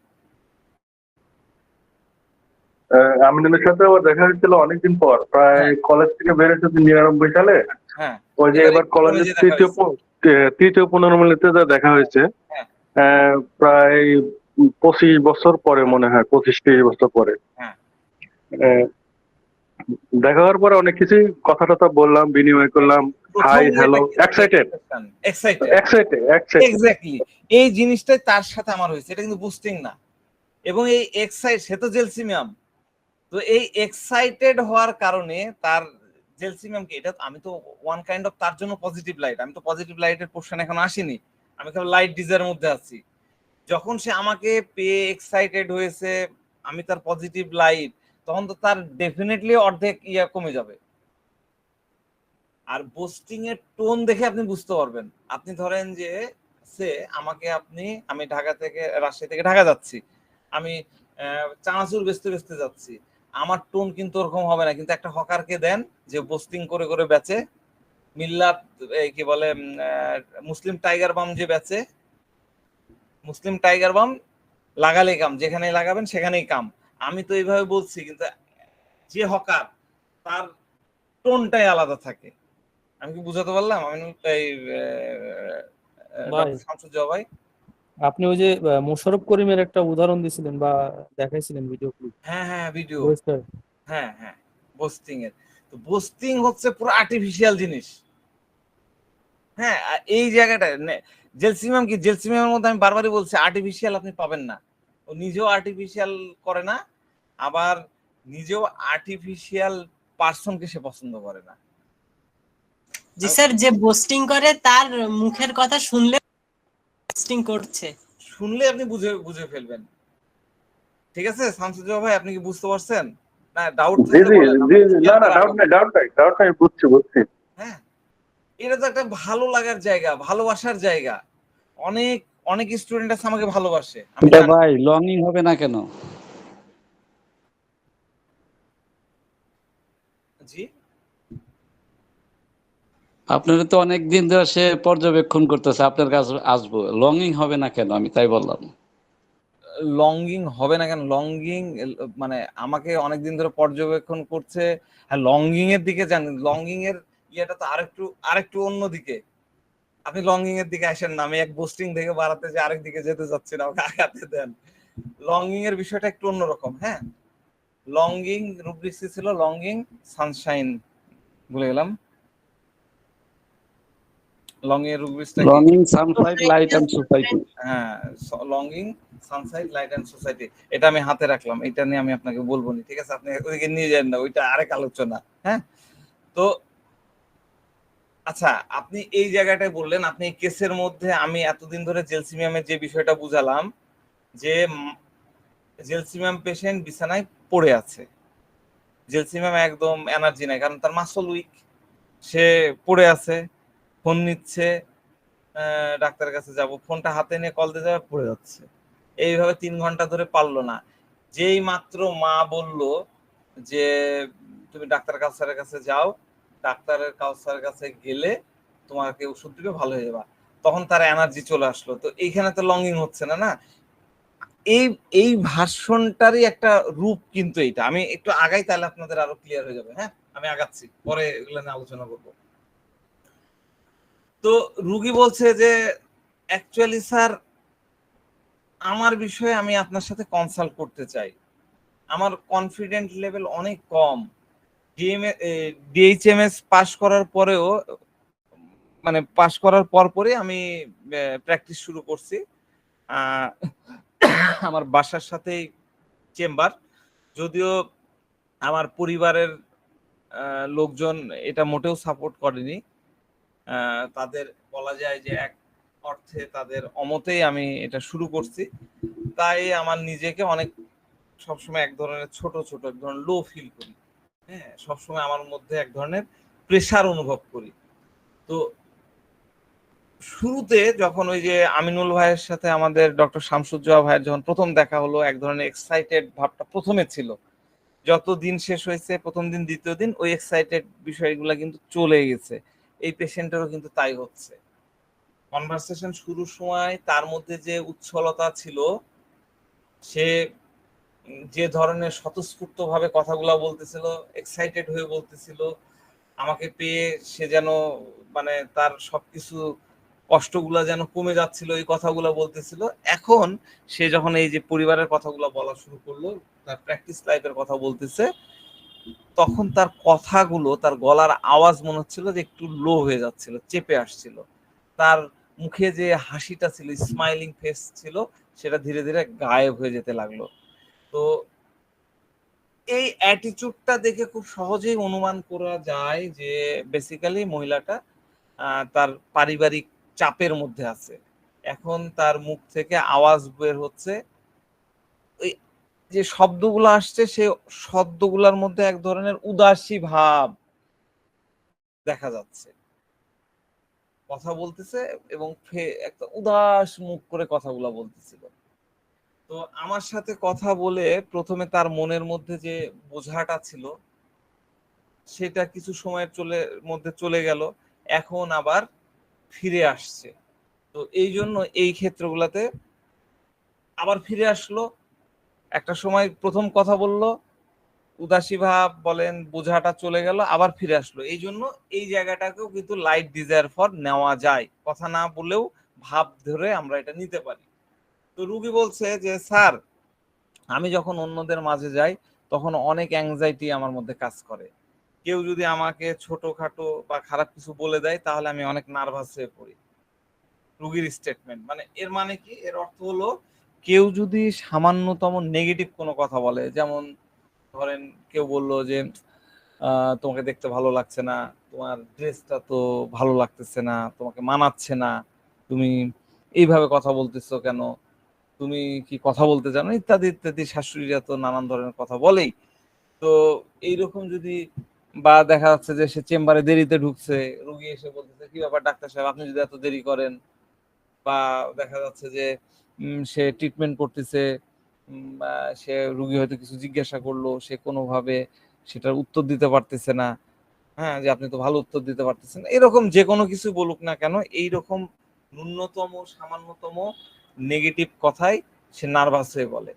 আমিনুলের সাথে আবার দেখা হয়েছিল অনেকদিন পর, প্রায় হ্যাঁ কলেজ থেকে বের হয়েছে 99 সালে। হ্যাঁ, ওই যে এবার কলেজের কলেজে দেখা হয়েছে। তৃতীয় পুনর্মিলনীতে যা দেখা হয়েছে, হ্যাঁ প্রায় 25 বছর পরে মনে হয়, 25-30 বছর পরে। হ্যাঁ, আহ, দেখা হওয়ার পরে অনেক কিছু কথা টথা বললাম, বিনিময় করলাম, হাই হ্যালো, এক্সাইটেড এক্স্যাক্টলি। এই জিনিসটাই তার সাথে আমার হয়েছে, এটা কিন্তু বুস্টিং না। এবং এই এক্সাইট, সে তো জেলসিমিয়াম, তো এই এক্সাইটেড হওয়ার কারণে তার জেলসিমিয়ামকে, এটা আমি তো ওয়ান কাইন্ড অফ তার জন্য পজিটিভ লাইট, আমি তো পজিটিভ লাইটের পোর্শন এখন আসিনি, আমি কেবল লাইট ডিজার মধ্যে আছি। যখন সে আমাকে পেয়ে এক্সাইটেড হয়েছে, আমি তার পজিটিভ লাইট, তখন তো তার ডেফিনেটলি অর্ধেক ইয়া কমে যাবে। আর বোস্টিং এর টোন দেখে আপনি বুঝতে পারবেন। আপনি ধরেন যে সে আমাকে, আমি ঢাকা থেকে, রাজশাহী থেকে ঢাকা যাচ্ছি, আমি চানাচুর বেচতে বেচতে যাচ্ছি, আমার টোন কিন্তু ওরকম হবে না। কিন্তু একটা হকারকে দেন যে বোস্টিং করে করে বেচে, মিল্লাত কি বলে, মুসলিম টাইগার বাম যে বেচে, মুসলিম টাইগার বাম লাগালে কাম, যেখানেই লাগাবেন সেখানেই কাম, আমি তো এইভাবে বলছি, কিন্তু যে হকার তার টোনটাই আলাদা থাকে। আমি কি বুঝাতে পারলাম? আমি এই ভাই, শামসুজ্জামান ভাই, আপনি ওই যে মোশাররফ করিমের একটা উদাহরণ দিছিলেন বা দেখাইছিলেন ভিডিও ক্লিপ, হ্যাঁ হ্যাঁ ভিডিও, বুঝতে হ্যাঁ হ্যাঁ, বোস্টিং এর। তো বোস্টিং হচ্ছে পুরো আর্টিফিশিয়াল জিনিস। হ্যাঁ, এই জায়গাটা জেলসিমিয়াম কি, জেলসিমিয়ামের মধ্যে আমি বারবারই বলছি, আর্টিফিশিয়াল আপনি পাবেন না। ও নিজেও আর্টিফিশিয়াল করে না, আবার নিজেও আর্টিফিশিয়াল পার্সনকে সে পছন্দ করে না। জি স্যার, যে বোস্টিং করে তার মুখের কথা শুনলে বোস্টিং করছে, শুনলে আপনি বুঝে বুঝে ফেলবেন। ঠিক আছে শামসুজ্জামান ভাই, আপনি কি বুঝতে পারছেন? না ডাউট জি থাকলে জি বলেন, জি জি, না না, ডাউট নাই, বুঝছি। হ্যাঁ, এটা তো একটা ভালো লাগার জায়গা, ভালোবাসার জায়গা। অনেক অনেক স্টুডেন্ট আছে আমাকে ভালোবাসে, আমি এটা জানি। ভাই লংইং হবে না কেন? জি, আপনারা তো অনেক দিন ধরে সে পর্যবেক্ষণ করতেছে, আপনার কাছে আসবো, লংইং হবে না কেন, আমি তাই বললাম। লঙ্গিং হবে না কেন? লঙ্গিং মানে আমাকে অনেকদিন ধরে পর্যবেক্ষণ করছে। হ্যাঁ, লঙ্গিং এর দিকে যান, লঙ্গিং এর ইয়েটা তো আরেকটু অন্য দিকে। আপনি লঙ্গিং এর দিকে আসেন না, আমি এক বোস্টিং থেকে বাড়াতে যে আরেক দিকে যেতে যাচ্ছি না, ওকে আগাতে দেন। লঙ্গিং এর বিষয়টা একটু অন্যরকম। হ্যাঁ, লঙ্গিং রুব্রিক্স ছিল লঙ্গিং সানশাইন, ভুলে গেলাম লঙ্গিং এর রুব্রিক্সটা কি। লংইং সানসাইড লাইট এন্ড সোসাইটি। হ্যাঁ, লঙ্গিং সানসাইড লাইট এন্ড সোসাইটি, এটা আমি হাতে রাখলাম, এটা নিয়ে আমি আপনাকে বলবো না, ঠিক আছে? আপনি ওইদিকে নিয়ে যান না, ওইটা আরেক আলোচনা। হ্যাঁ, তো আচ্ছা, আপনি এই জায়গাটায় বললেন, আপনি এই কেসের মধ্যে আমি এতদিন ধরে জেলসিমিয়ামের যে বিষয়টা বুঝালাম, যে জেলসিমিয়াম পেশেন্ট বিছানায় পড়ে আছে, জেলসিমিয়াম একদম এনার্জি নাই, কারণ তার মাসল উইক, সে পড়ে আছে, ফোন নিচ্ছে, ডাক্তারের কাছে যাব, ফোনটা হাতে নিয়ে কল দিতে যাবে, পড়ে যাচ্ছে। এইভাবে 3 ঘন্টা ধরে পারলো না। যেই মাত্র মা বলল যে তুমি ডাক্তার কাউসারের কাছে যাও, ডাক্তারের কাউসারের কাছে গেলে তোমাকে ওষুধ দিবে, ভালো হয়ে যাবা, তখন তার এনার্জি চলে আসলো। তো এইখানে তো লঙ্গিং হচ্ছে না, না? এই এই ভার্সনটারই একটা রূপ কিন্তু এইটা। আমি একটু আগাই, তাহলে আপনাদের আরো ক্লিয়ার হয়ে যাবে। হ্যাঁ, আমি আগাচ্ছি, পরে এগুলো নিয়ে আলোচনা করবো। তো রুগী বলছে যে অ্যাকচুয়ালি স্যার, আমার বিষয়ে আমি আপনার সাথে কনসাল্ট করতে চাই, আমার কনফিডেন্ট লেভেল অনেক কম, ডিএইচএমএস পাস করার পরেও মানে পাশ করার পরপরই আমি প্র্যাকটিস শুরু করছি। আহ, আমার বাসার সাথেই চেম্বার, যদিও আমার পরিবারের লোকজন এটা মোটেও সাপোর্ট করেনি। তাদের বলা যায় যে এক অর্থে তাদের অমতেই আমি এটা শুরু করছি। তাই আমার নিজেকে অনেক সবসময় এক ধরনের ছোট ছোট এক ধরনের লো ফিল করি। হ্যাঁ, সবসময় আমার মধ্যে এক ধরনের প্রেশার অনুভব করি। তো শুরুতে যখন ওই যে আমিনুল ভাইয়ের সাথে আমাদের ডক্টর শামসুজ্জোহা ভাইয়ের যখন প্রথম দেখা হলো, এক ধরনের এক্সাইটেড ভাবটা প্রথমে ছিল। যত দিন শেষ হয়েছে, প্রথম দিন দ্বিতীয় দিন ওই এক্সাইটেড বিষয়গুলো কিন্তু চলে গেছে। এই পেশেন্টেরও কিন্তু তাই হচ্ছে। কনভারসেশন শুরুর সময় তার মধ্যে যে উচ্ছলতা ছিল, সে যে ধরনের স্বতঃস্ফূর্ত ভাবে কথাগুলো বলতেছিল, এক্সাইটেড হয়ে বলতেছিল, আমাকে পেয়ে সে যেন মানে তার সবকিছু কষ্টগুলা যেন কমে যাচ্ছিল, এই কথাগুলো বলতেছিল। এখন সে যখন এই যে পরিবারের কথাগুলো বলা শুরু করলো, তার প্র্যাকটিস লাইফের কথা বলতেছে, তখন তার কথাগুলো, তার গলার আওয়াজ মনে হচ্ছিল যে একটু লো হয়ে যাচ্ছিল, চেপে আসছিল। তার মুখে যে হাসিটা ছিল, স্মাইলিং ফেস ছিল, সেটা ধীরে ধীরে গায়েব হয়ে যেতে লাগলো। তো এই অ্যাটিটিউডটা দেখে খুব সহজেই অনুমান করা যায় যে বেসিক্যালি মহিলাটা তার পারিবারিক চাপের মধ্যে আছে। এখন তার মুখ থেকে আওয়াজ বের হচ্ছে, ওই যে শব্দগুলো আসছে, সেই শব্দগুলোর মধ্যে এক ধরনের উদাসী ভাব দেখা যাচ্ছে। কথা বলতেছে এবং একটা উদাস মুখ করে কথাগুলো বলতেছিল। তো আমার সাথে কথা বলে প্রথমে তার মনের মধ্যে যে বোঝাটা ছিল, সেটা কিছু সময়ের মধ্যে চলে গেল, এখন আবার ফিরে আসছে। তো এই জন্য এই ক্ষেত্রগুলোতে আবার ফিরে আসলো। একটা সময় প্রথম কথা বলল, উদাসী ভাব বলেন, বোঝাটা চলে গেল, আবার ফিরে আসলো। এই জন্য এই জায়গাটাকেও কিন্তু লাইট ডিজায়ার ফর নেওয়া যায়, কথা না বলেও ভাব ধরে আমরা এটা নিতে পারি। তো রুগী বলছে যে স্যার, আমি যখন অন্যদের মাঝে যাই তখন অনেক অ্যাংজাইটি আমার মধ্যে কাজ করে। কেউ যদি আমাকে ছোটখাটো বা খারাপ কিছু বলে দেয়, তাহলে আমি অনেক নার্ভাস হয়ে পড়ি। রুগীর স্টেটমেন্ট, মানে এর মানে কি, এর অর্থ হলো কেউ যদি সামান্যতম নেগেটিভ কোনো কথা বলে, যেমন ধরেন কেউ বলল যে তোমাকে দেখতে ভালো লাগছে না, তোমার ড্রেসটা তো ভালো লাগতেছে না, তোমাকে মানাচ্ছে না, তুমি এইভাবে কথা বলতেছো কেন, তুমি কি কথা বলতে জানো, ইত্যাদি ইত্যাদি। শাশুড়িরা তো নানান ধরনের কথা বলেই। তো এইরকম যদি, বা দেখা যাচ্ছে যে সে চেম্বারে দেরিতে ঢুকছে, রুগী এসে বলতেছে কি ব্যাপার ডাক্তার সাহেব, আপনি যদি এত দেরি করেন, বা দেখা যাচ্ছে যে সে ট্রিটমেন্ট করতেছে, সে রুগী হয়তো কিছু জিজ্ঞাসা করলো, সে কোনোভাবে সেটার উত্তর দিতে পারতেছে না, হ্যাঁ, যে আপনি তো ভালো উত্তর দিতে পারতেছেন, এরকম যে কোনো কিছু বলুক না কেন, এইরকম ন্যূনতম সামান্যতম নেগেটিভ কথাই সে নার্ভাস হয়ে বলে,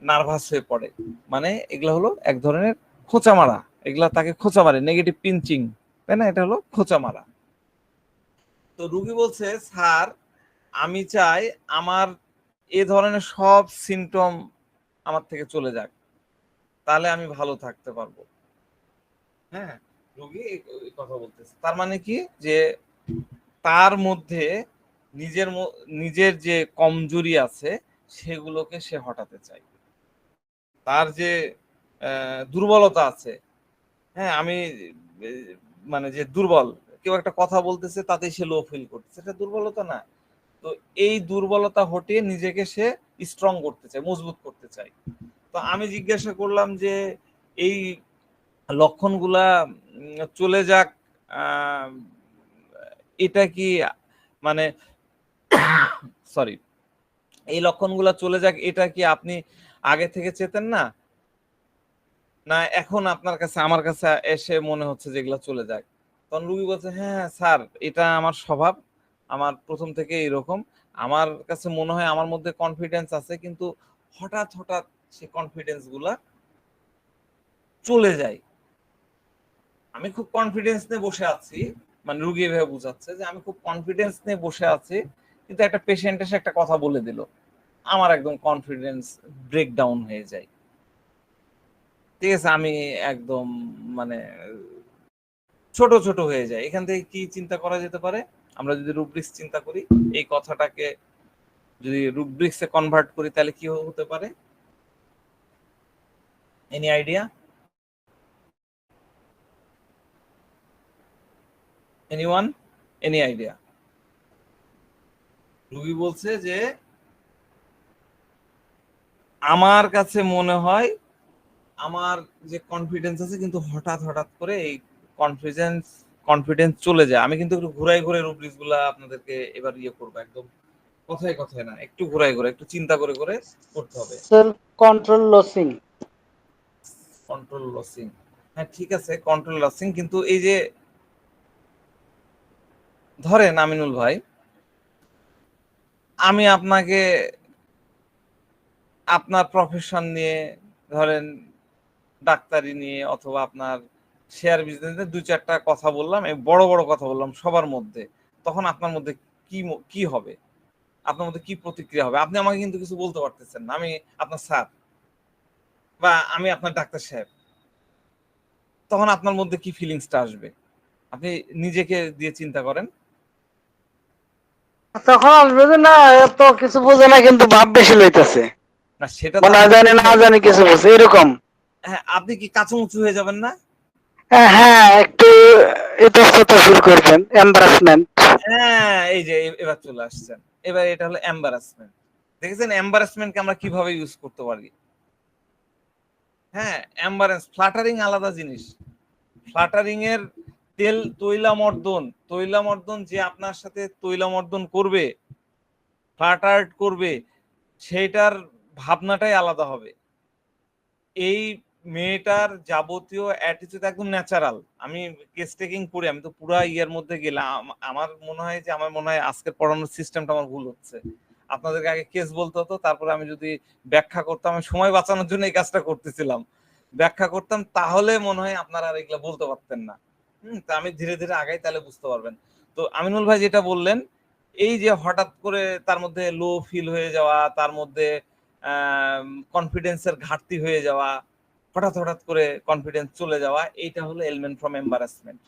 নার্ভাস হয়ে পড়ে। মানে এগুলা হলো এক ধরনের খোঁচা মারা, এগুলা তাকে খোঁচা মারে, নেগেটিভ পিঞ্চিং, তাই না, এটা হলো খোঁচা মারা। তো রুগী বলছে স্যার, আমি চাই আমার এ ধরনের সব সিমটম আমার থেকে চলে যাক, তাহলে আমি ভালো থাকতে পারবো। হ্যাঁ, রুগী এই কথা বলতেছে। তার মানে কি, যে তার মধ্যে নিজের যে কমজোরি আছে সেগুলোকে সে হটাতে চায়। তার যে দুর্বলতা আছে, হ্যাঁ, আমি মানে যে দুর্বল, কেউ একটা কথা বলতেছে তাতেই সে লো ফিল করতেছে, এটা দুর্বলতা না। তো এই দুর্বলতা হটিয়ে নিজেকে সে স্ট্রং করতে চায়, মজবুত করতে চায়। তো আমি জিজ্ঞাসা করলাম যে এই লক্ষণগুলা চলে যাক, এটা কি মানে সরি, এই লক্ষণগুলা চলে যাক, এটা কি আপনি আগে থেকে চেতেন না, না এখন আপনার কাছে আমার কাছে এসে মনে হচ্ছে যে এগুলা চলে যায়? তখন রুগী বলছে হ্যাঁ স্যার, এটা আমার স্বভাব, আমার প্রথম থেকে এরকম। আমার কাছে মনে হয় আমার মধ্যে কনফিডেন্স আছে, কিন্তু হঠাৎ হঠাৎ সে কনফিডেন্স গুলা চলে যায়। আমি খুব কনফিডেন্স নিয়ে বসে আছি, মানে রুগী এভাবে বুঝাচ্ছে যে আমি খুব কনফিডেন্স নিয়ে বসে আছি, কিন্তু একটা পেশেন্ট এসে একটা কথা বলে দিল, আমার একদম কনফিডেন্স ব্রেকডাউন হয়ে যায়। ঠিক আছে, আমি একদম মানে ছোট ছোট হয়ে যায়। এখান থেকে কি চিন্তা করা যেতে পারে? আমরা যদি রুব্রিক্স চিন্তা করি, এই কথাটাকে যদি রুব্রিক্সে কনভার্ট করি তাহলে কি হতে পারে? Any idea? Anyone? Any idea? Ruby বলছে যে আমার কাছে মনে হয় আমার যে কনফিডেন্স আছে কিন্তু হঠাৎ হঠাৎ করে এই কনফিডেন্স চলে যায়। আমি কিন্তু একটু ঘুরাই ঘুরে রুব্রিক্স গুলা আপনাদেরকে এবার ইয়ে করবো, একদম কথায় কথায় না, একটু ঘুরাই ঘুরে, একটু চিন্তা করে করে করতে হবে। Self control losing. Control losing, হ্যাঁ ঠিক আছে, কন্ট্রোল লসিং। কিন্তু এই যে ধরেন আমিনুল ভাই, আমি আপনাকে আপনার প্রফেশন নিয়ে, ধরেন ডাক্তারি নিয়ে অথবা আপনার শেয়ার বিজনেস নিয়ে 2-4টা কথা বললাম, বড় বড় কথা বললাম সবার মধ্যে, তখন আপনার মধ্যে কি হবে? আপনার মধ্যে কি প্রতিক্রিয়া হবে? আপনি আমাকে কিন্তু কিছু বলতে পারতেছেন না, আমি আপনার স্যার বা আমি আপনার ডাক্তার সাহেব, তখন আপনার মধ্যে কি ফিলিংসটা আসবে? আপনি নিজেকে দিয়ে চিন্তা করেন। তখন আসবে যে না এত কিছু বোঝে না কিন্তু ভাব বেশি লইতেছে, না সেটা তো না জানি না জানি কিছু বুঝে এরকম। হ্যাঁ, আপনি কি কাঁচুমুচু হয়ে যাবেন না? হ্যাঁ একটু ইতস্তত ফিল করবেন, এম্বারাসমেন্ট। হ্যাঁ, এই যে এবার চলে আসছেন, এবার এটা হলো এম্বারাসমেন্ট। দেখেছেন এম্বারাসমেন্টকে আমরা কিভাবে ইউজ করতে পারি? হ্যাঁ, ফ্লাটারিং আলাদা জিনিস। ফ্লাটারিং এর তৈলামর্দন যে আপনার সাথে তৈলামর্দন করবে, ফ্লাটার্ড করবে, সেটার ভাবনাটাই আলাদা হবে। এই মেয়েটার যাবতীয় অ্যাটিটিউড একদম ন্যাচারাল। আমি কেস টেকিং করি, আমি তো পুরো ইয়ের মধ্যে গেলাম। আমার মনে হয় আজকের পড়ানোর সিস্টেমটা আমার ভুল হচ্ছে। আপনাদেরকে আগে কেস বলতে হতো, তারপরে আমি যদি ব্যাখ্যা করতাম, আমি সময় বাঁচানোর জন্য এই কাজটা করতেছিলাম, ব্যাখ্যা করতাম, তাহলে মনে হয় আপনারা আর এগুলা বলতে পারতেন না। তা আমি ধীরে ধীরে আগাই, তাহলে বুঝতে পারবেন। তো আমিনুল ভাই যেটা বললেন, এই যে হঠাৎ করে তার মধ্যে লো ফিল হয়ে যাওয়া, তার মধ্যে কনফিডেন্সের ঘাটতি হয়ে যাওয়া, হঠাৎ করে কনফিডেন্স চলে যাওয়া, এইটা হলো এলিমেন্ট ফ্রম এম্বারাসমেন্ট।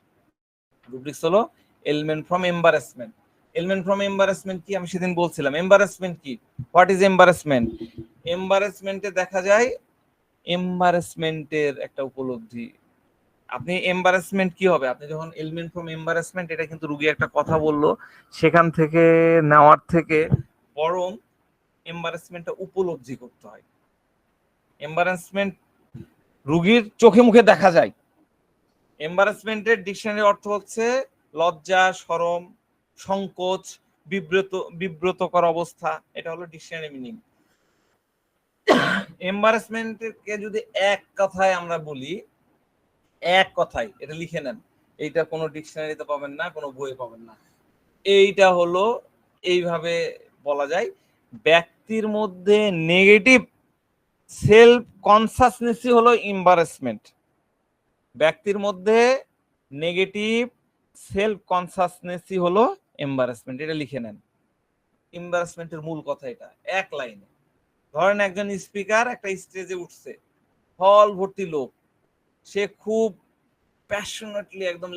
রুব্রিক্স হলো element from embarrassment. Element from embarrassment কি আমি সেদিন বলছিলাম? এম্বারাসমেন্ট কি? What is embarrassment? এম্বারাসমেন্টে দেখা যায় এম্বারাসমেন্টের একটা উপলব্ধি। আপনি এম্বারাসমেন্ট কি হবে? আপনি যখন এলিমেন্ট ফ্রম এম্বারাসমেন্ট, এটা কিন্তু রুগী একটা কথা বললো, সেখান থেকে নেওয়ার থেকে বরং এম্বারাসমেন্টটা উপলব্ধি করতে হয়। এম্বারাসমেন্ট রুগীর চোখে মুখে দেখা যায়। এম্বারাসমেন্টের ডিকশনারি অর্থ হচ্ছে লজ্জা, শরম, সংকোচ, বিব্রতকর অবস্থা। এটা হলো ডিকশনারি মিনিং। এম্বারাসমেন্টকে যদি এক কথায় আমরা বলি, এক কথায় এটা লিখে নেন, এইটা কোনো ডিকশনারিতে পাবেন না, কোনো বইয়ে পাবেন না। এইটা হলো, এইভাবে বলা যায়, ব্যক্তির মধ্যে নেগেটিভ সেলফ কনসাসনেসই হলো এম্বারাসমেন্ট। ব্যক্তির মধ্যে নেগেটিভ সেলফ কনসাসনেসই হলো এম্বারাসমেন্ট। এটা লিখে নেন। এম্বারাসমেন্টের মূল কথা এটা, এক লাইনে। ধরেন একজন স্পিকার একটা স্টেজে উঠছে, হল ভর্তি লোক, সে খুব প্যাশনেটলি, একদম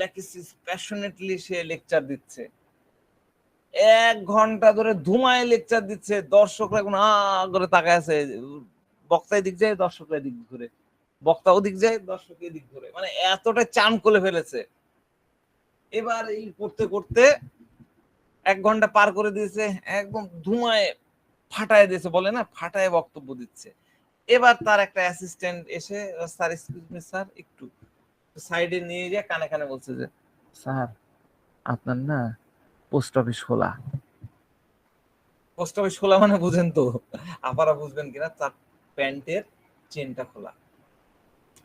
প্যাশনেটলি সে লেকচার দিচ্ছে, 1 ঘন্টা ধরে ধুমায় লেকচার দিচ্ছে, দর্শকরা এখন করে তাকায় আছে, বক্তা এদিক যায়, দর্শকরা এদিক ঘুরে, বক্তা ওদিক যায়, দর্শক এদিক ঘুরে, মানে এতটা চান করে ফেলেছে। এবার এই করতে করতে 1 ঘন্টা পার করে দিয়েছে, একদম ধুমায় ফাটায় দিয়েছে, বলে না, ফাটায় বক্তব্য দিচ্ছে। এবার তার একটা অ্যাসিস্ট্যান্ট এসে, স্যার এক্সকিউজ মি স্যার, একটু সাইডে নিয়ে গিয়ে কানে কানে বলছে যে, স্যার আপনার না পোস্ট অফিস খোলা। পোস্ট অফিস খোলা মানে বুঝেন তো, আপনারা বুঝবেন কিনা, তার প্যান্টের চেনটা খোলা।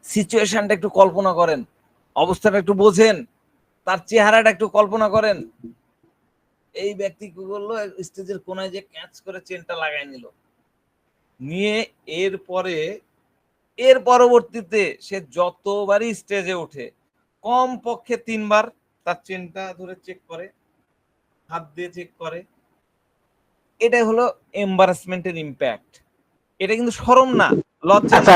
সিচুয়েশনটা একটু কল্পনা করেন, অবস্থাটা একটু বোঝেন, তার চেহারাটা একটু কল্পনা করেন। এই ব্যক্তি কি করলো, স্টেজের কোনায় যে ক্যাচ করে চেনটা লাগাই নিল, নিয়ে এর পরবর্তীতে সে যতবারই স্টেজে ওঠে কম পক্ষে 3 বার তার চেনটা ধরে চেক করে, হাত দিয়ে চেক করে। এটাই হলো এম্বারাসমেন্টের ইম্প্যাক্ট। এটা কিন্তু শরম না, লজ্জা না।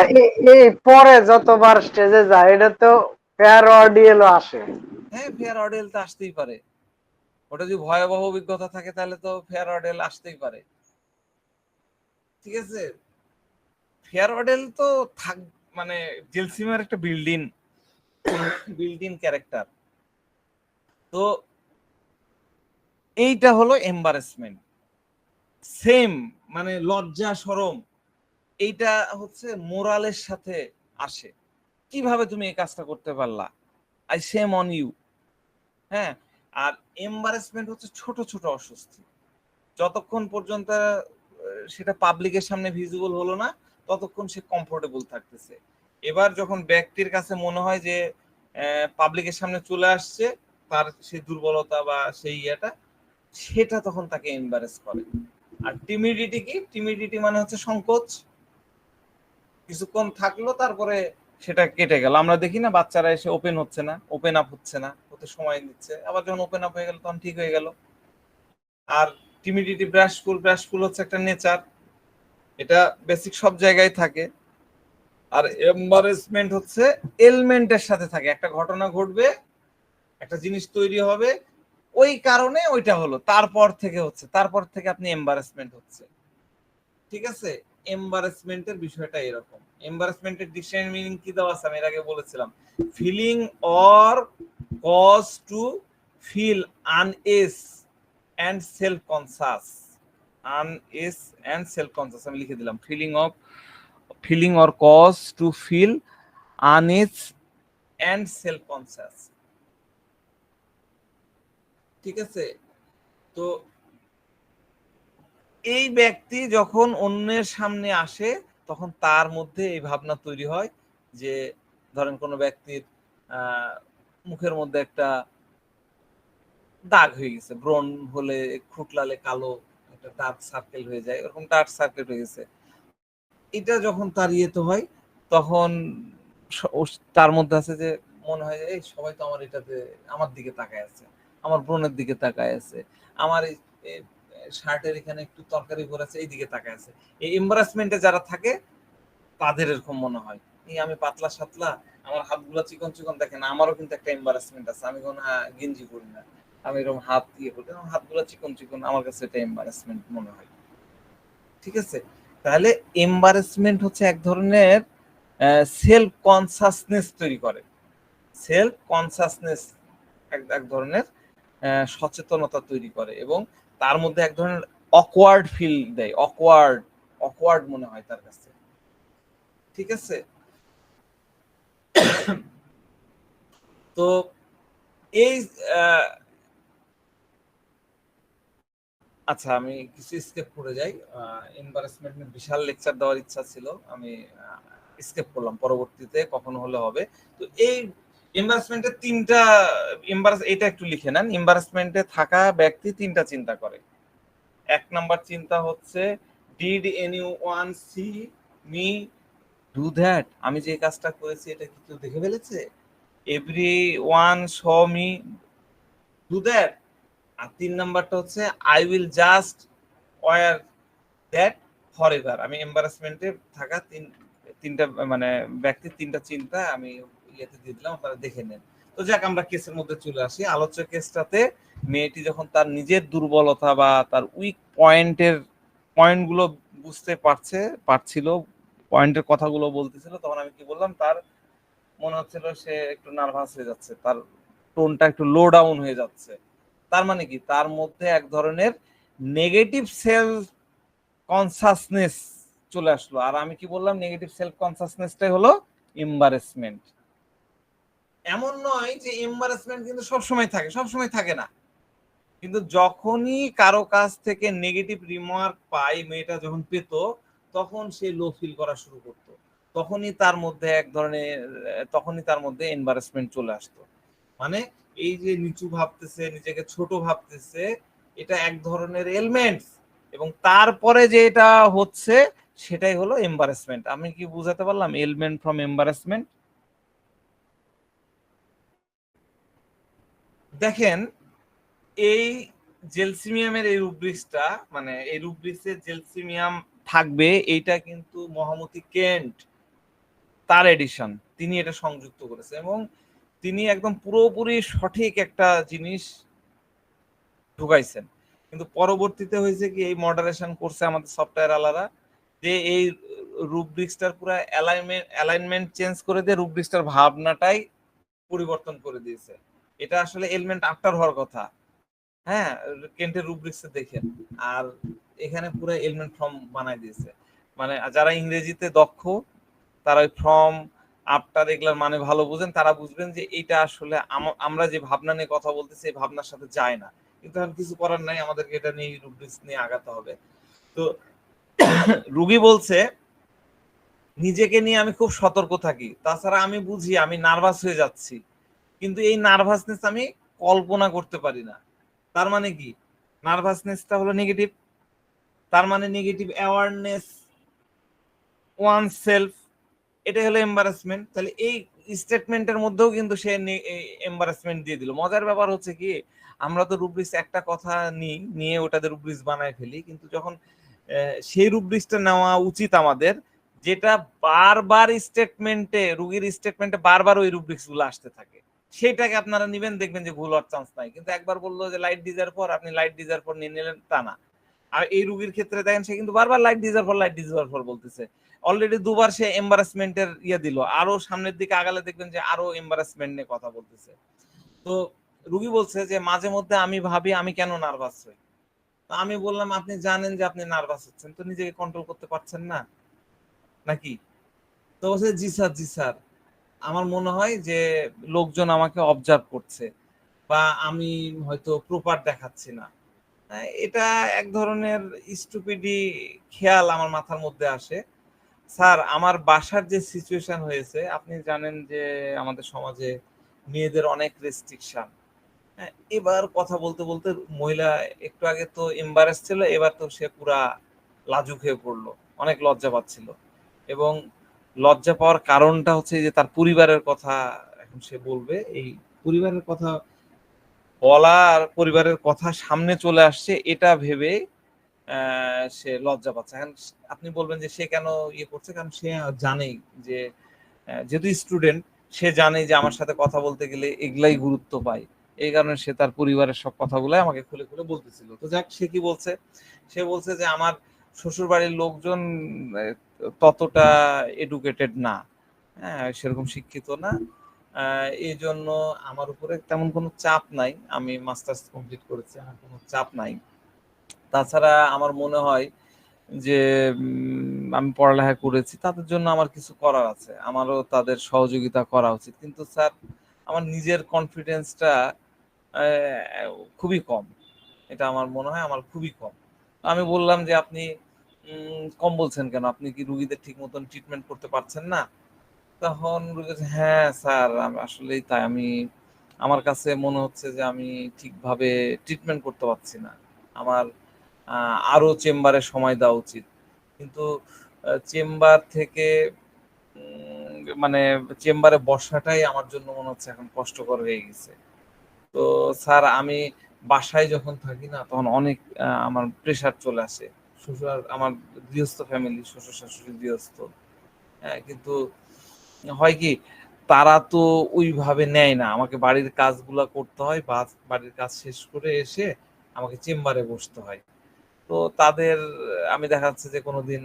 এই পরে যতবার স্টেজে যায় এটা তো ফেয়ার অডিয়েলও আসে। হ্যাঁ, ফেয়ার অর্ডেল তো আসতেই পারে। ওটা যদি ভয়াবহ অভিজ্ঞতা থাকে তাহলে তো ফেয়ার অর্ডেল আসতেই পারে। ঠিক আছে, ফেয়ার অর্ডেল তো থাক, মানে জেলসিমের একটা বিল্ডিং ক্যারেক্টার। তো এইটা হলো এম্বারেসমেন্ট। সেম মানে লজ্জা শরম, এইটা হচ্ছে মোরালের সাথে আসে। কিভাবে তুমি এই কাজটা করতে পারলা, আই সেম অন ইউ। হ্যাঁ, আর এম্বারেসমেন্ট হচ্ছে ছোট ছোট অস্বস্তি, যতক্ষণ পর্যন্ত সেটা পাবলিকের সামনে ভিজিবল হলো না ততক্ষণ সে কমফোর্টেবল থাকতেছে। এবার যখন ব্যক্তির কাছে মনে হয় যে পাবলিকের সামনে চলে আসছে তার সেই দুর্বলতা বা সেই ইয়েটা, সেটা তখন তাকে এম্বারেস করে। আর টিমিডিটি কি? টিমিডিটি মানে হচ্ছে সংকোচ, কিছুক্ষণ থাকলো তারপরে সেটা কেটে গেল। আমরা দেখি না বাচ্চারা এসে ওপেন হচ্ছে না, ওপেন আপ হচ্ছে না, হতে সময় দিচ্ছে, আবার যখন ওপেন আপ হয়ে গেল তখন ঠিক হয়ে গেল। আর টিমিডিটি ব্যাশফুল হচ্ছে একটা নেচার, এটা বেসিক সব জায়গায় থাকে। আর এম্বারেসমেন্ট হচ্ছে এলমেন্টের সাথে থাকে, একটা ঘটনা ঘটবে, একটা জিনিস তৈরি হবে, ওই কারণে ওইটা হলো, তারপর থেকে আপনি এম্বারেসমেন্ট হচ্ছে। ঠিক আছে, এম্বারেসমেন্টের বিষয়টা এরকম। এম্বারেসমেন্টের ডিকশনারি মিনিং কি দেওয়া আছে আমি এর আগে বলেছিলাম, feeling or cause to feel unease and self-conscious, unease and self-conscious আমি লিখে দিলাম, feeling or cause to feel unease and self-conscious। ঠিক আছে, তো এই ব্যক্তি যখন অন্যের সামনে আসে তখন তার মধ্যে এই ভাবনা তৈরি হয় যে, ধরেন কোনো ব্যক্তির মুখের মধ্যে একটা দাগ হয়ে গেছে, ব্রণ হলে খুটলালে কালো একটা ডার্ক সার্কেল হয়ে যায়, এরকম ডার্ক সার্কেল হয়ে গেছে। এটা যখন তার ইয়েতে হয় তখন তার মধ্যে আছে যে মনে হয় যে এই সবাই তো আমার এটাতে আমার দিকে তাকায় আছে, আমার ব্রণের দিকে তাকায় আছে, আমার এই শার্টের এখানে একটু তরকারি ভরে আছে এই দিকে তাকায় আছে। এই এম্বারাসমেন্টে যারা থাকে তাদের এরকম মনে হয়, এই আমি পাতলা সাতলা, আমার হাতগুলো চিকন চিকন, দেখেন আমারও কিন্তু একটা এম্বারাসমেন্ট আছে, আমি কোনো গেঞ্জি পরি না, আমি এরকম হাত ইয়ে করি, আমার হাতগুলো চিকন চিকন, আমার কাছে এটা এম্বারাসমেন্ট মনে হয়। ঠিক আছে, তাহলে এম্বারাসমেন্ট হচ্ছে এক ধরনের সেলফ কনসাসনেস তৈরি করে। সেলফ কনসাসনেস এক ধরনের সচেতনতা তৈরি করে এবং তার মধ্যে এক ধরনের অকওয়ার্ড ফিল দেয়, অকওয়ার্ড মনে হয় তার কাছে। ঠিক আছে, তো এই আচ্ছা আমি কিছু স্কেপ করে যাই, এম্বারাসমেন্ট নিয়ে বিশাল লেকচার দেওয়ার ইচ্ছা ছিল, আমি স্কেপ করলাম, পরবর্তীতে কখনো হলে হবে। তো এই এম্বারাসমেন্টের তিনটা এটা একটু লিখে নেন। এম্বারাসমেন্টে থাকা ব্যক্তি তিনটা চিন্তা করে। এক নাম্বার চিন্তা হচ্ছে, did anyone see me do that, আমি যে কাজটা করেছি এটা কি কেউ দেখে ফেলেছে? Everyone saw me do that. আর তিন নাম্বারটা হচ্ছে, I will just wear that forever. আমি এম্বারাসমেন্টে থাকা তিনটা মানে ব্যক্তির তিনটা চিন্তা আমি ইয়েতে দিয়ে দিলাম, আপনারা দেখে নেন। তো যাক, আমরা কেসের মধ্যে চলে আসি। আলোচ্য কেসটাতে মেয়েটি যখন তার নিজের দুর্বলতা বা তার উইক পয়েন্টগুলো বুঝতে পারছিল, পয়েন্টের কথাগুলো বলতেছিল, তখন আমি কি বললাম, তার মনে হচ্ছিল সে একটু নার্ভাস হয়ে যাচ্ছে, তার টোনটা একটু লো ডাউন হয়ে যাচ্ছে। তার মানে কি, তার মধ্যে এক ধরনের নেগেটিভ সেলফ কনসাসনেস চলে আসলো। আর আমি কি বললাম, নেগেটিভ সেলফ কনসাসনেসটাই হলো এম্বারেসমেন্ট। এমন নয় যে এম্বারেসমেন্ট কিন্তু সবসময় থাকে না, কিন্তু যখনই কারো কাছ থেকে নেগেটিভ রিমার্ক পাই, মেয়েটা যখন পেত, তখন সে লো ফিল করা শুরু করতো, তখনই তার মধ্যে এম্বারেসমেন্ট চলে আসতো। মানে এই যে নিচু ভাবতেছে, নিজেকে ছোট ভাবতেছে, এটা এক ধরনের এলিমেন্টস, এবং তারপরে যে এটা হচ্ছে সেটাই হলো এম্বারেসমেন্ট। আমি কি বুঝাতে পারলাম এলিমেন্ট ফ্রম এম্বারেসমেন্ট? দেখেন, এই জেলসিমিয়ামের এই রুব্রিক্সটা, মানে এই রুব্রিক্সে জেলসিমিয়াম থাকবে, এইটা কিন্তু মহামতি কেন্ট তার এডিশন, তিনি এটা সংযুক্ত করেছেন এবং তিনি একদম পুরোপুরি সঠিক একটা জিনিস ঢুকাইছেন, কিন্তু পরবর্তীতে হয়েছে কি, এই মডারেশন করছে আমাদের সফটওয়্যার আলারা, যে এই রুব্রিক্সটার পুরো অ্যালাইনমেন্ট চেঞ্জ করে দিয়ে রুব্রিক্সটার ভাবনাটাই পরিবর্তন করে দিয়েছে। এটা আসলে এলিমেন্ট আফটার হওয়ার কথা, হ্যাঁ, কেন্টের রুব্রিক্সে দেখেন, আর এখানে পুরো এলিমেন্ট ফর্ম বানাই দিয়েছে। মানে যারা ইংরেজিতে দক্ষ তারা ওই ফর্ম আফটার এগুলার মানে ভালো বুঝেন, তারা বুঝবেন যে এইটা আসলে আমরা যে ভাবনা নিয়ে কথা বলতেছি এই ভাবনার সাথে যায় না, কিন্তু আর কিছু করার নাই, আমাদেরকে এটা নিয়ে রুব্রিক্স নিয়ে আগাতে হবে। তো রুগী বলছে নিজেকে নিয়ে আমি খুব সতর্ক থাকি, তাছাড়া আমি বুঝি আমি নার্ভাস হয়ে যাচ্ছি, কিন্তু এই নার্ভাসনেস আমি কল্পনা করতে পারি না। তার মানে কি, নার্ভাসনেসটা হলো নেগেটিভ, তার মানে নেগেটিভ অ্যাওয়ারনেস ওয়ান সেলফ, এটা হলো এম্বারাসমেন্ট। তাহলে এই স্টেটমেন্টের মধ্যেও কিন্তু সে এম্বারাসমেন্ট দিয়ে দিল। মজার ব্যাপার হচ্ছে কি, আমরা তো রুব্রিক্স একটা কথা নিয়ে ওটাতে রুব্রিক্স বানায় ফেলি, কিন্তু যখন সেই রুব্রিক্সটা নেওয়া উচিত আমাদের, যেটা বারবার স্টেটমেন্টে, রুগীর স্টেটমেন্টে বারবার ওই রুব্রিক্স গুলো আসতে থাকে, সেটাকে আপনারা নিবেন, দেখবেন যে ভুল হওয়ার চান্স নাই। কিন্তু একবার বললো যে লাইট ডিজার পর, আপনি লাইট ডিজার পর নিয়ে নিলেন, তা না। আর এই রুগীর ক্ষেত্রে দেখেন সে কিন্তু বারবার লাইট ডিজার পর, লাইট ডিজার পর বলতেছে। অলরেডি দুবার সে এম্বারাসমেন্টের দিল, আরো সামনের দিকে আগালে দেখবেন যে আরো এম্বারাসমেন্ট নিয়ে কথা বলতেছে। তো রুগী বলছে যে মাঝে মধ্যে আমি ভাবি আমি কেন নার্ভাস হই। আমি বললাম আপনি জানেন যে আপনি নার্ভাস হচ্ছেন, তো নিজেকে কন্ট্রোল করতে পারছেন না নাকি? তো বলছে জি স্যার, জি স্যার, আমার মনে হয় যে লোকজন আমাকে অবজার্ভ করছে বা আমি হয়তো প্রপার দেখাচ্ছি না। এটা এক ধরনের স্টুপিডি খেয়াল আমার মাথার মধ্যে আসে। স্যার, আমার বাসার যে সিচুয়েশন হয়েছে, আপনি জানেন যে আমাদের সমাজে মেয়েদের অনেক রেস্ট্রিকশন। এবার কথা বলতে বলতে মহিলা একটু আগে তো এম্বারেস ছিল, এবার তো সে পুরা লাজুক হয়ে পড়লো, অনেক লজ্জা পাচ্ছিল। এবং লজ্জা পাওয়ার কারণটা হচ্ছে যে তার পরিবারের কথা এখন সে বলবে, এই পরিবারের কথা বলার, পরিবারের কথা সামনে চলে আসছে এটা ভেবে সে লজ্জা পাচ্ছে। এখন আপনি বলবেন যে সে কেন করছে, কারণ সে জানেই যে যেহেতু স্টুডেন্ট, সে জানে যে আমার সাথে কথা বলতে গেলে এগুলাই গুরুত্ব পায়, এই কারণে সে তার পরিবারের সব কথাগুলো আমাকে খুলে খুলে বলতেছিল। তো যাক, সে কি বলছে, সে বলছে যে আমার শ্বশুর বাড়ির লোকজন ততটা এডুকেটেড না, হ্যাঁ, সেরকম শিক্ষিত না, এই জন্য আমার উপরে তেমন কোনো চাপ নাই, আমি মাস্টার্স কমপ্লিট করেছি, আমার কোনো চাপ নাই। তাছাড়া আমার মনে হয় যে আমি পড়ালেখা করেছি, তাদের জন্য আমার কিছু করার আছে, আমারও তাদের সহযোগিতা করা উচিত। কিন্তু স্যার, আমার নিজের কনফিডেন্সটা খুবই কম, এটা আমার মনে হয় আমার খুবই কম। আমি বললাম যে আপনি কম বলছেন কেন, আপনি কি রুগীদের ঠিক মতন ট্রিটমেন্ট করতে পারছেন না? তখন রুগী বলছে, হ্যাঁ স্যার, আসলেই তাই, আমার কাছে মনে হচ্ছে যে আমি ঠিকভাবে ট্রিটমেন্ট করতে পারছি না, আমার আরো চেম্বারে সময় দেওয়া উচিত। কিন্তু চেম্বার থেকে মানে চেম্বারে বসাটাই আমার জন্য মনে হচ্ছে এখন কষ্টকর হয়ে গেছে। তো স্যার, আমি বাসায় যখন থাকি না, তখন অনেক আমার প্রেশার চলে আসে। শ্বশুর, আমার গৃহস্থ ফ্যামিলি, শ্বশুর শাশুড়ি গৃহস্থ, কিন্তু হয় কি, তারা তো ওইভাবে নেয় না, আমাকে বাড়ির কাজগুলা করতে হয়, বা বাড়ির কাজ শেষ করে এসে আমাকে চেম্বারে বসতে হয়। তো তাদের আমি দেখা যাচ্ছে যে কোনোদিন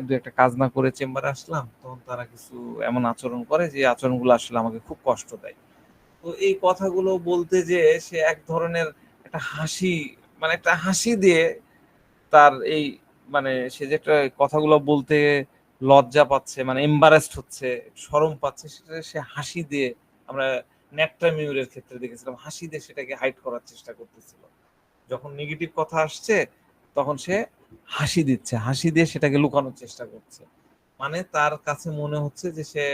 দু একটা কাজ না করে চেম্বারে আসলাম, তখন তারা কিছু এমন আচরণ করে যে আচরণগুলো আসলে আমাকে খুব কষ্ট দেয়। তো এই কথাগুলো বলতে যে সে এক ধরনের একটা হাসি, মানে একটা হাসি দিয়ে তার এই, মানে সে যে একটা কথাগুলো বলতে লজ্জা পাচ্ছে, মানে এম্বারেসড হচ্ছে, শরম পাচ্ছে, সেটা সে হাসি দিয়ে, আমরা নেকটা মিউরের ক্ষেত্রে দেখেছিলাম, হাসি দিয়ে সেটাকে হাইড করার চেষ্টা করতেছিল। যখন নেগেটিভ কথা আসছে তখন সে হাসি দিচ্ছে, হাসি দিয়ে সেটাকে লুকানোর চেষ্টা করছে। মানে তার কাছে মনে হচ্ছে যে সে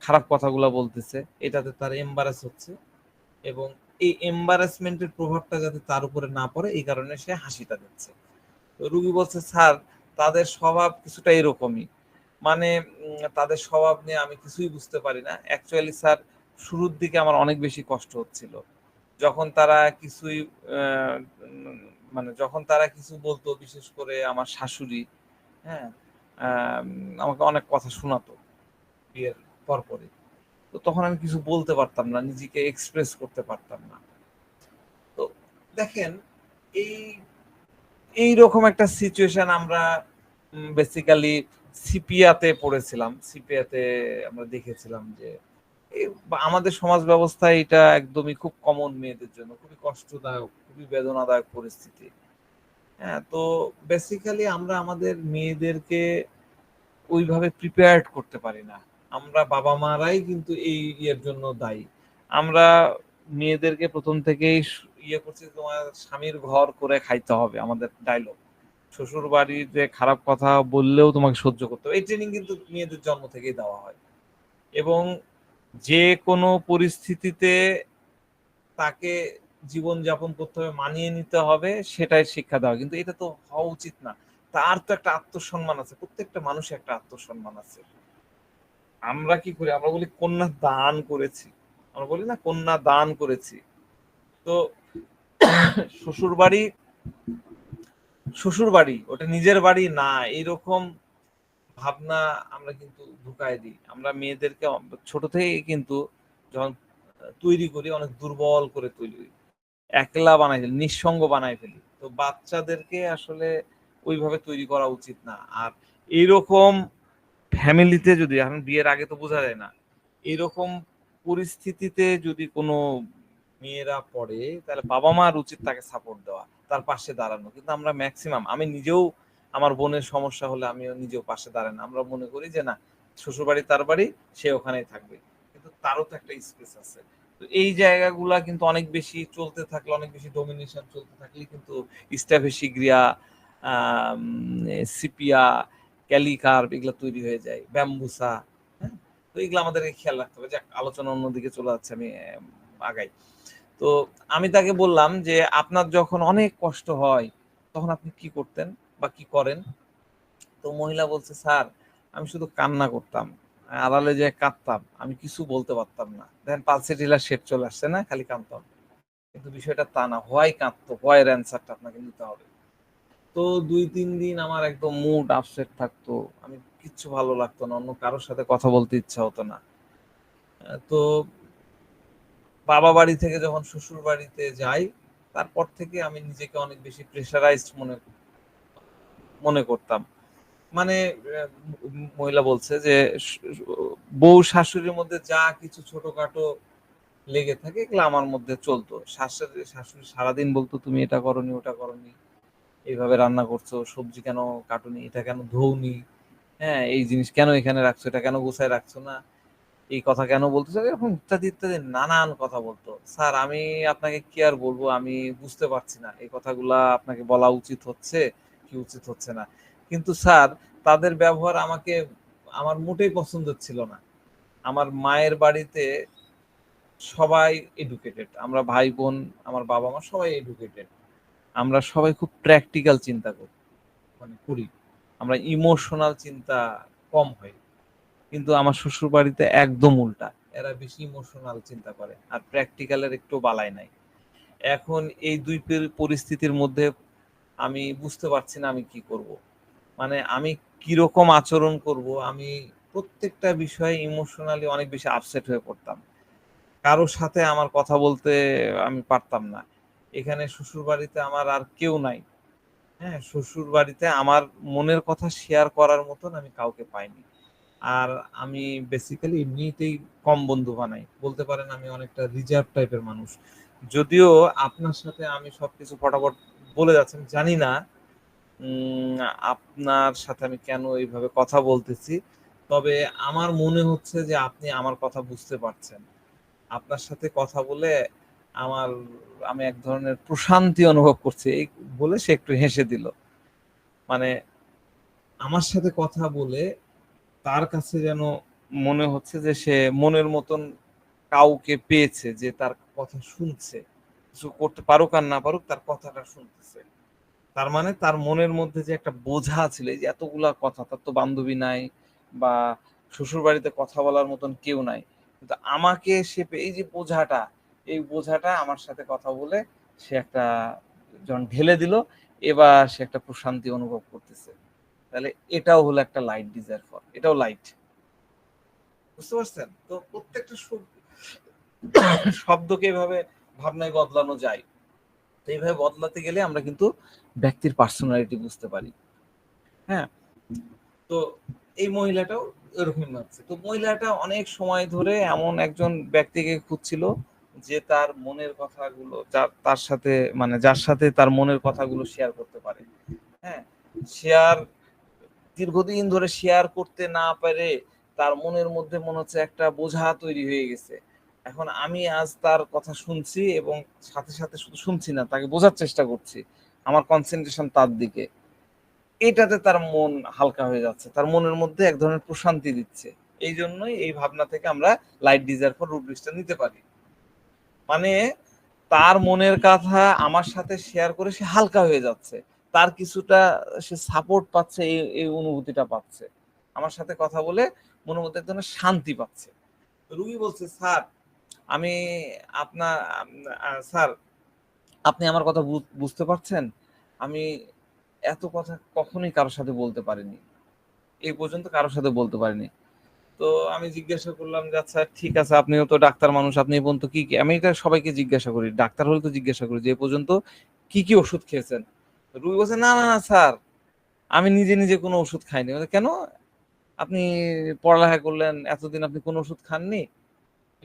খারাপ কথাগুলো বলতেছে, এটাতে তার এম্বারেস হচ্ছে, এবং এই এম্বারেসমেন্টের প্রভাবটা যাতে তার উপরে না পড়ে এই কারণে সে হাসিটা দিচ্ছে। তো রুগী বলছে, স্যার, তাদের স্বভাব কিছুটা এরকমই, মানে তাদের স্বভাব নিয়ে আমি কিছুই বুঝতে পারি না। অ্যাকচুয়ালি স্যার, শুরুর দিকে আমার অনেক বেশি কষ্ট হচ্ছিল, যখন তারা কিছুই মানে যখন তারা কিছু বলতো, বিশেষ করে আমার শাশুড়ি, হ্যাঁ, আমাকে অনেক কথা শোনাতো বিয়ের পরপরই। তো তো তখন আমি কিছু বলতে পারতাম না, নিজেকে এক্সপ্রেস করতে পারতাম না। তো দেখেন, এই এইরকম একটা সিচুয়েশন আমরা বেসিক্যালি সিপিয়াতে পড়েছিলাম। সিপিয়াতে আমরা দেখেছিলাম যে আমাদের সমাজ ব্যবস্থায় এটা একদমই খুব কমন, মেয়েদের জন্য খুবই কষ্টদায়ক, খুবই বেদনাদায়ক পরিস্থিতি। হ্যাঁ, তো বেসিক্যালি আমরা আমাদের মেয়েদেরকে ওইভাবে প্রিপেয়ার্ড করতে পারি না। আমরা বাবা মারাই কিন্তু এই ইয়ের জন্য দায়ী। আমরা মেয়েদেরকে প্রথম থেকেই ইয়ে করছি, তোমার স্বামীর ঘর করে খাইতে হবে, আমাদের ডায়লগ। শ্বশুর বাড়িতে খারাপ কথা বললেও তোমাকে সহ্য করতে হবে, এই ট্রেনিং কিন্তু মেয়েদের জন্ম থেকেই দেওয়া হয়। এবং যে কোনো পরিস্থিতিতে তাকে জীবন যাপন করতে হবে, মানিয়ে নিতে হবে, সেটাই শিক্ষা দেওয়া। কিন্তু এটা তো হওয়া উচিত না। তার তো একটা আত্মসম্মান আছে, প্রত্যেকটা মানুষের একটা আত্মসম্মান আছে। আমরা কি করি? আমরা বলি কন্যা দান করেছি, আমরা বলি না কন্যা দান করেছি। তো শ্বশুর বাড়ি, শ্বশুর বাড়ি ওটা নিজের বাড়ি না, এইরকম ভাবনা আমরা কিন্তু ঢুকাই দিই। আমরা মেয়েদেরকে ছোট থেকেই কিন্তু যখন তৈরি করি, অনেক দুর্বল করে তৈরি করি, একলা বানাই ফেলি, নিঃসঙ্গ বানাই ফেলি। তো বাচ্চাদেরকে আসলে ওইভাবে তৈরি করা উচিত না। আর এইরকম ফ্যামিলিতে যদি, এখন বিয়ের আগে তো বোঝা যায় না, এইরকম পরিস্থিতিতে যদি কোনো মেয়েরা পড়ে, তাহলে বাবা মার উচিত তাকে সাপোর্ট দেওয়া, তার পাশে দাঁড়ানো। কিন্তু আমরা ম্যাক্সিমাম, আমি নিজেও আমার বোনের সমস্যা হলে আমিও নিজেও পাশে দাঁড়াই না। আমরা মনে করি যে না, শ্বশুর বাড়ি তার বাড়ি, সে ওখানেই থাকবে। কিন্তু তারও তো একটা স্পেস আছে। তো এই জায়গাগুলা কিন্তু অনেক বেশি চলতে থাকলে, অনেক বেশি ডোমিনেশন চলতে থাকলে কিন্তু স্ট্যাফেসিগ্রিয়া, সিপিয়া, ক্যালিকার্প এগুলো তৈরি হয়ে যায়, ব্যাম্বুসা। হ্যাঁ, তো এগুলো আমাদেরকে খেয়াল রাখতে হবে। যাক, আলোচনা অন্যদিকে চলে যাচ্ছে, আমি আগাই। তো আমি তাকে বললাম যে আপনার যখন অনেক কষ্ট হয় তখন আপনি কি করতেন বা কি করেন? তো মহিলা বলছে, স্যার আমি শুধু কান্না করতাম, আড়ালে যে কাঁদতাম, আমি কিছু বলতে পারতাম না। দেখেন পালসে ঢিলা শেপ চলে আসছে না, খালি কাঁদতাম। কিন্তু বিষয়টা তা না, হোয়াই কাঁদতো, হোয়াইয়ের অ্যান্সারটা আপনাকে নিতে হবে। তো 2-3 দিন আমার একদম মুড আপসেট থাকতো, আমি কিচ্ছু ভালো লাগতো না, অন্য কারোর সাথে কথা বলতে ইচ্ছা হতো না। তো বাবা বাড়ি থেকে যখন শ্বশুর বাড়িতে যাই, তারপর থেকে আমি নিজেকে অনেক বেশি প্রেশারাইজড মনে করতাম। মানে মহিলা বলছে যে বউ শাশুড়ির মধ্যে যা কিছু ছোটখাটো লেগে থাকে এগুলো আমার মধ্যে চলতো। শাশুড়ি সারাদিন বলতো, তুমি এটা করনি, ওটা করনি, এইভাবে রান্না করছো, সবজি কেন কাটুনি, এটা কেন ধোওনি, হ্যাঁ এই জিনিস কেন এখানে রাখছো, এটা কেন গোছায় রাখছো না, এই কথা কেন বলতেছো, এরকম ইত্যাদি ইত্যাদি নানান কথা বলতো। স্যার আমি আপনাকে কি আর বলবো, আমি বুঝতে পারছি না এই কথাগুলা আপনাকে বলা উচিত হচ্ছে কি উচিত হচ্ছে না। কিন্তু স্যার তাদের ব্যবহার আমাকে, আমার মোটেই পছন্দ ছিল না। আমার মায়ের বাড়িতে সবাই এডুকেটেড, আমরা ভাই বোন, আমার বাবা মা সবাই এডুকেটেড। আমরা সবাই খুব প্র্যাকটিক্যাল চিন্তা করি, মানে করি। আমরা ইমোশনাল চিন্তা কম হয়। কিন্তু আমার শ্বশুর বাড়িতে একদম উল্টা, এরা বেশি ইমোশনাল চিন্তা করে আর প্র্যাকটিক্যালের একটু বালাই নাই। এখন এই দুই পরিস্থিতির মধ্যে আমি বুঝতে পারছি না আমি কি করব। মানে আমি কিরকম আচরণ করব, আমি প্রত্যেকটা বিষয়ে ইমোশনালি অনেক বেশি আপসেট হয়ে পড়তাম। কারোর সাথে আমার কথা বলতে আমি পারতাম না। এখানে শ্বশুর বাড়িতে আমার আর কেউ নাই। হ্যাঁ, শ্বশুর বাড়িতে আমার মনের কথা শেয়ার করার মতন আমি কাউকে পাইনি। আর আমি বেসিক্যালি এমনিতেই কম বন্ধু বানাই, বলতে পারেন আমি অনেকটা রিজার্ভ টাইপের মানুষ। যদিও আপনার সাথে আমি সবকিছু ফটাফট বলে যাচ্ছি, জানি না আপনার সাথে আমি কেন এইভাবে কথা বলতেছি। তবে আমার মনে হচ্ছে যে আপনি আমার কথা বুঝতে পারছেন। আপনার সাথে কথা বলে আমার, আমি এক ধরনের প্রশান্তি অনুভব করছি, এই বলে সে একটু হেসে দিল। মানে আমার সাথে কথা বলে তার কাছে যেন মনে হচ্ছে যে সে মনের মতন কাউকে পেয়েছে, যে তার কথা শুনছে, কিছু করতে পারুক আর না পারুক তার কথাটা শুনতেছে। তার মানে তার মনের মধ্যে যে একটা বোঝা ছিল, এই যে এতগুলা কথা, তার তো বান্ধবী নাই বা শ্বশুর বাড়িতে কথা বলার মতন কেউ নাই, কিন্তু আমাকে সে এই যে বোঝাটা, এই বোঝাটা আমার সাথে কথা বলে সে একটা যখন ঢেলে দিল, এবার সে একটা প্রশান্তি অনুভব করতেছে। তাহলে এটাও হলো একটা লাইট ডিজায়ার ফর, এটাও লাইট। বুঝতে পারছেন? তো প্রত্যেকটা শব্দকে এভাবে ভাবনায় বদলানো যায়। তো এইভাবে বদলাতে গেলে আমরা কিন্তু ব্যক্তির পার্সোনালিটি বুঝতে পারি। হ্যাঁ, তো এই মহিলাটাও এরকম ভাবছে। তো মহিলাটা অনেক সময় ধরে এমন একজন ব্যক্তিকে খুঁজছিল যে তার মনের কথাগুলো তার সাথে মানে যার সাথে তার মনের কথাগুলো শেয়ার করতে পারে। হ্যাঁ, শেয়ার দীর্ঘদিন ধরে শেয়ার করতে না পারে তার মনের মধ্যে মনে হচ্ছে একটা বোঝা তৈরি হয়ে গেছে। এখন আমি আজ তার কথা শুনছি এবং সাথে সাথে শুধু শুনছি না, তাকে বোঝার চেষ্টা করছি। আমার কনসেন্ট্রেশন তার দিকে। এটাতে তার মন হালকা হয়ে যাচ্ছে, তার মনের মধ্যে এক ধরনের প্রশান্তি দিচ্ছে। এই জন্যই এই ভাবনা থেকে আমরা লাইট ডিজায়ার ফর রুট ব্রিজটা নিতে পারি। মানে তার মনের কথা আমার সাথে শেয়ার করে সে হালকা হয়ে যাচ্ছে, তার কিছুটা সে সাপোর্ট পাচ্ছে, এই অনুভূতিটা পাচ্ছে। আমার সাথে কথা বলে মনের মধ্যে এক ধরনের শান্তি পাচ্ছে। রুগী বলছে, স্যার আমি আপনার স্যার আপনি আমার কথা বুঝতে পারছেন? আমি এত কথা কখনোই কারোর সাথে বলতে পারিনি, এই পর্যন্ত কারোর সাথে বলতে পারিনি। তো আমি জিজ্ঞাসা করলাম যে আচ্ছা ঠিক আছে, আপনিও তো ডাক্তার মানুষ, আপনি এই পর্যন্ত কি কি, আমি এটা সবাইকে জিজ্ঞাসা করি, ডাক্তার হলে তো জিজ্ঞাসা করি যে এ পর্যন্ত কি কি ওষুধ খেয়েছেন। রুগী বলছে, না না না স্যার, আমি নিজে নিজে কোনো ওষুধ খাইনি। বলে, কেন? আপনি পড়ালেখা করলেন এতদিন, আপনি কোনো ওষুধ খাননি?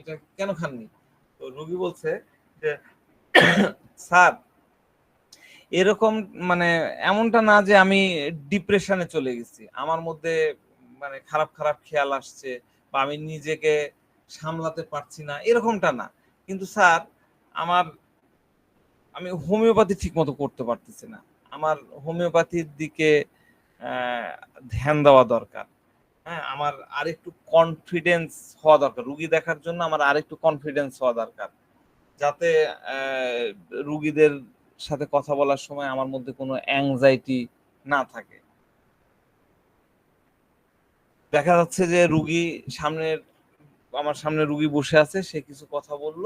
এটা কেন খাননি? তো রুগী বলছে যে স্যার এরকম মানে এমনটা না যে আমি ডিপ্রেশনে চলে গেছি, আমার মধ্যে মানে খারাপ খারাপ খেয়াল আসছে বা আমি নিজেকে সামলাতে পারছি না, এরকমটা না। কিন্তু স্যার আমি হোমিওপ্যাথি ঠিক মতো করতে পারতেছি না, আমার হোমিওপ্যাথির দিকে ধ্যান দেওয়া দরকার। হ্যাঁ, আমার আরেকটু কনফিডেন্স হওয়া দরকার, রুগী দেখার জন্য আমার আরেকটু কনফিডেন্স হওয়া দরকার, যাতে রুগীদের সাথে কথা বলার সময় আমার মধ্যে কোনো অ্যাংজাইটি না থাকে। দেখা যাচ্ছে যে আমার সামনে রুগী বসে আছে, সে কিছু কথা বলল,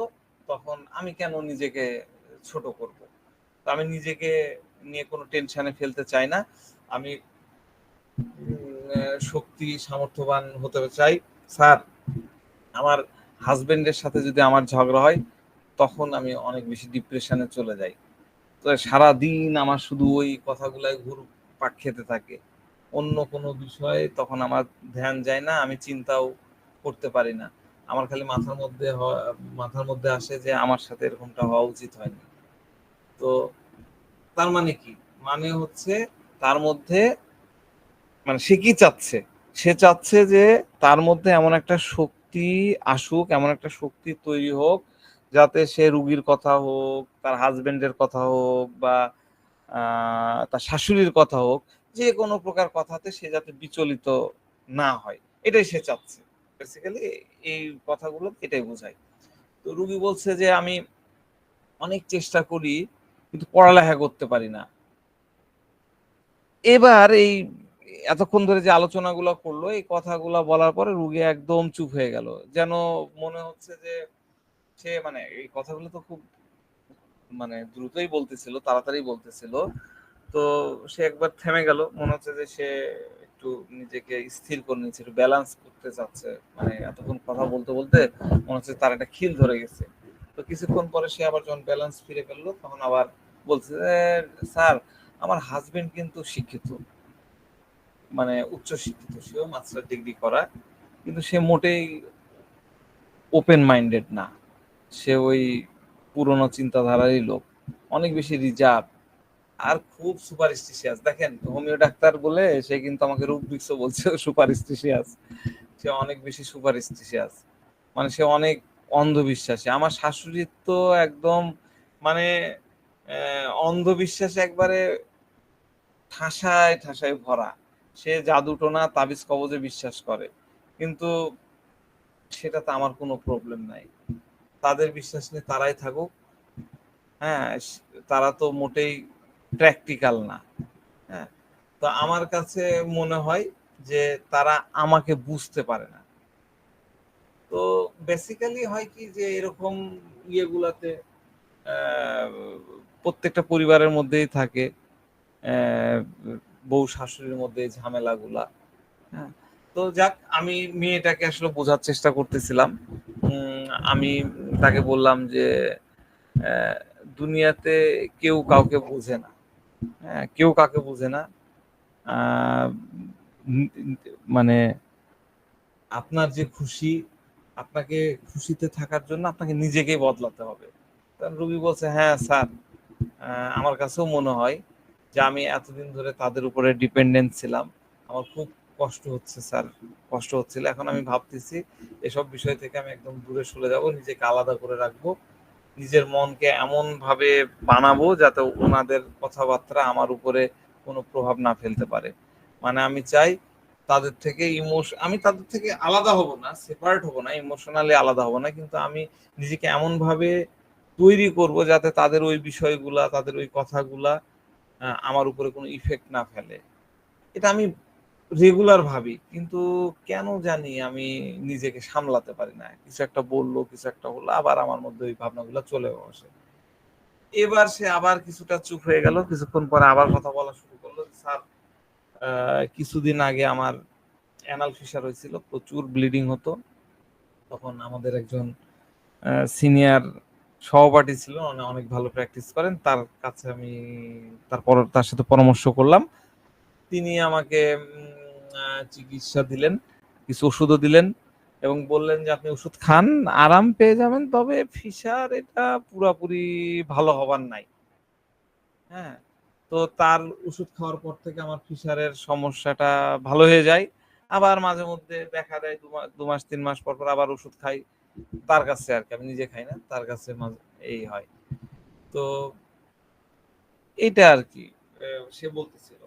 তখন আমি কেন নিজেকে ছোট করব? তো আমি নিজেকে নিয়ে কোনো টেনশনে ফেলতে চাই না, আমি শক্তি সামর্থ্যবান হতে চাই। স্যার আমার হাজবেন্ডের সাথে যদি আমার ঝগড়া হয়, তখন আমি অনেক বেশি ডিপ্রেশনে চলে যাই। তো সারাদিন আমার শুধু ওই কথাগুলাই ঘুরপাক খেতে থাকে, অন্য কোনো বিষয়ে তখন আমার ধ্যান যায় না, আমি চিন্তাও করতে পারি না। আমার খালি মাথার মধ্যে আসে যে আমার সাথে এরকমটা হওয়া উচিত হয়নি। তো তার মানে কি? মানে হচ্ছে তার মধ্যে মানে সে কি চাচ্ছে? সে চাচ্ছে যে তার মধ্যে এমন একটা শক্তি আসুক, এমন একটা শক্তি তৈরি হোক, যাতে সে রুগীর কথা হোক, তার হাজবেন্ডের কথা হোক বা তার শাশুড়ির কথা হোক, যে কোনো প্রকার কথাতে সে যাতে বিচলিত না হয়, এটাই সে চাচ্ছে। বেসিক্যালি এই কথাগুলো এটাই বোঝায়। তো রুগী বলছে যে আমি অনেক চেষ্টা করি কিন্তু পড়ালেখা করতে পারি না। এবার এই এতক্ষণ ধরে যে আলোচনাগুলো করলো, এই কথাগুলো বলার পরে রুগী একদম চুপ হয়ে গেল, যেন মনে হচ্ছে যে সে মানে এই কথাগুলো তো খুব মানে দ্রুতই বলতেছিল, তাড়াতাড়ি বলতেছিল। তো সে একবার থেমে গেল, মনে হচ্ছে যে সে একটু নিজেকে স্থির করে নিচ্ছে, একটু ব্যালেন্স করতে চাচ্ছে। মানে এতক্ষণ কথা বলতে বলতে মনে হচ্ছে তার একটা খিল ধরে গেছে। তো কিছুক্ষণ পরে সে আবার যখন ব্যালেন্স ফিরে ফেললো, তখন আবার বলছে যে স্যার আমার হাজবেন্ড কিন্তু শিক্ষিত, মানে উচ্চ শিক্ষিত, সেও মাস্টার ডিগ্রি করা, কিন্তু সে মোটেই ওপেন মাইন্ডেড না, সে ওই পুরনো চিন্তাধারারই লোক, অনেক বেশি রিজার্ভ আর খুব সুপারস্টিশিয়াস। দেখেন হোমিও ডাক্তার বলে সে কিন্তু আমাকে রুব্রিক্সও বলছে সুপারস্টিশিয়াস, সে অনেক বেশি সুপারস্টিশিয়াস, মানে সে অনেক অন্ধবিশ্বাসী। আমার শাশুড়ির তো একদম মানে অন্ধবিশ্বাসে একবারে ঠাসায় ঠাসায় ভরা, সে জাদু টোনা তাবিজ কবজে বিশ্বাস করে, কিন্তু সেটাতে আমার কোনো প্রবলেম নাই, তাদের বিশ্বাস নিয়ে তারাই থাকুক। হ্যাঁ, তারা তো মোটেই প্র্যাকটিক্যাল না। হ্যাঁ, তো আমার কাছে মনে হয় যে তারা আমাকে বুঝতে পারে না। তো বেসিক্যালি হয় কি যে এরকম ইয়েগুলাতে আহ, প্রত্যেকটা পরিবারের মধ্যেই থাকে বউ শাশুড়ির মধ্যে এই ঝামেলাগুলা। হ্যাঁ, তো তো যাক, আমি মেয়েটাকে আসলে বোঝার চেষ্টা করতেছিলাম। আমি তাকে বললাম যে আহ, দুনিয়াতে কেউ কাউকে বোঝে না। হ্যাঁ, কেউ কাকে বোঝে না। আহ, উম, মানে আপনার যে খুশি, আপনাকে খুশিতে থাকার জন্য আপনাকে নিজেকেই বদলাতে হবে। তখন রুবি বলছে, হ্যাঁ স্যার, আমার কাছেও মনে হয় যে আমি এতদিন ধরে তাদের উপরে ডিপেন্ডেন্ট ছিলাম, আমার খুব কষ্ট হচ্ছে স্যার, কষ্ট হচ্ছিল। এখন আমি ভাবতেছি এসব বিষয় থেকে আমি একদম দূরে সরে যাব, নিজেকে আলাদা করে রাখবো, নিজের মনকে এমন ভাবে বানাবো যাতে ওনাদের কথাবার্তা আমার উপরে কোনো প্রভাব না ফেলতে পারে। মানে আমি চাই আমি তাদের থেকে আলাদা হব না, সেপারেট হব না, ইমোশনালি আলাদা হব না, কিন্তু আমি নিজেকে এমন ভাবে তৈরি করব যাতে তাদের ওই বিষয়গুলা, তাদের ওই কথাগুলা আমার উপরে কোনো ইফেক্ট না ফেলে। এটা আমি রেগুলার ভাবি, কিন্তু কেন জানি আমি নিজেকে সামলাতে পারি না। কিছু একটা বললো, কিছু একটা হলো, আবার আমার মধ্যে ওই ভাবনাগুলো চলে আসে। এবার সে আবার কিছুটা চুপ হয়ে গেল, কিছুক্ষণ পরে আবার কথা বলা শুরু করলো। স্যার, কিছুদিন আগে আমার অ্যানাল ফিসার হয়েছিল, প্রচুর ব্লিডিং হতো। তখন আমাদের একজন সিনিয়র সহপাঠী ছিল, অনেক ভালো প্র্যাকটিস করেন, তার কাছে আমি তার সাথে পরামর্শ করলাম। তিনি আমাকে চিকিৎসা দিলেন, কিছু ওষুধও দিলেন এবং বললেন যে আপনি ওষুধ খান, আরাম পেয়ে যাবেন, তবে ফিসার এটা পুরাপুরি ভালো হবার নাই। হ্যাঁ, তো তার ওষুধ খাওয়ার পর থেকে আমার ফিসারের সমস্যাটা ভালো হয়ে যায়। আবার মাঝে মধ্যে দেখা দেয় 2 মাস 3 মাস পর পর আবার ওষুধ খাই, তার কাছে আর কি, আমি নিজে খাই না, তার কাছে এই হয়। তো এইটা আর কি সে বলতেছিল।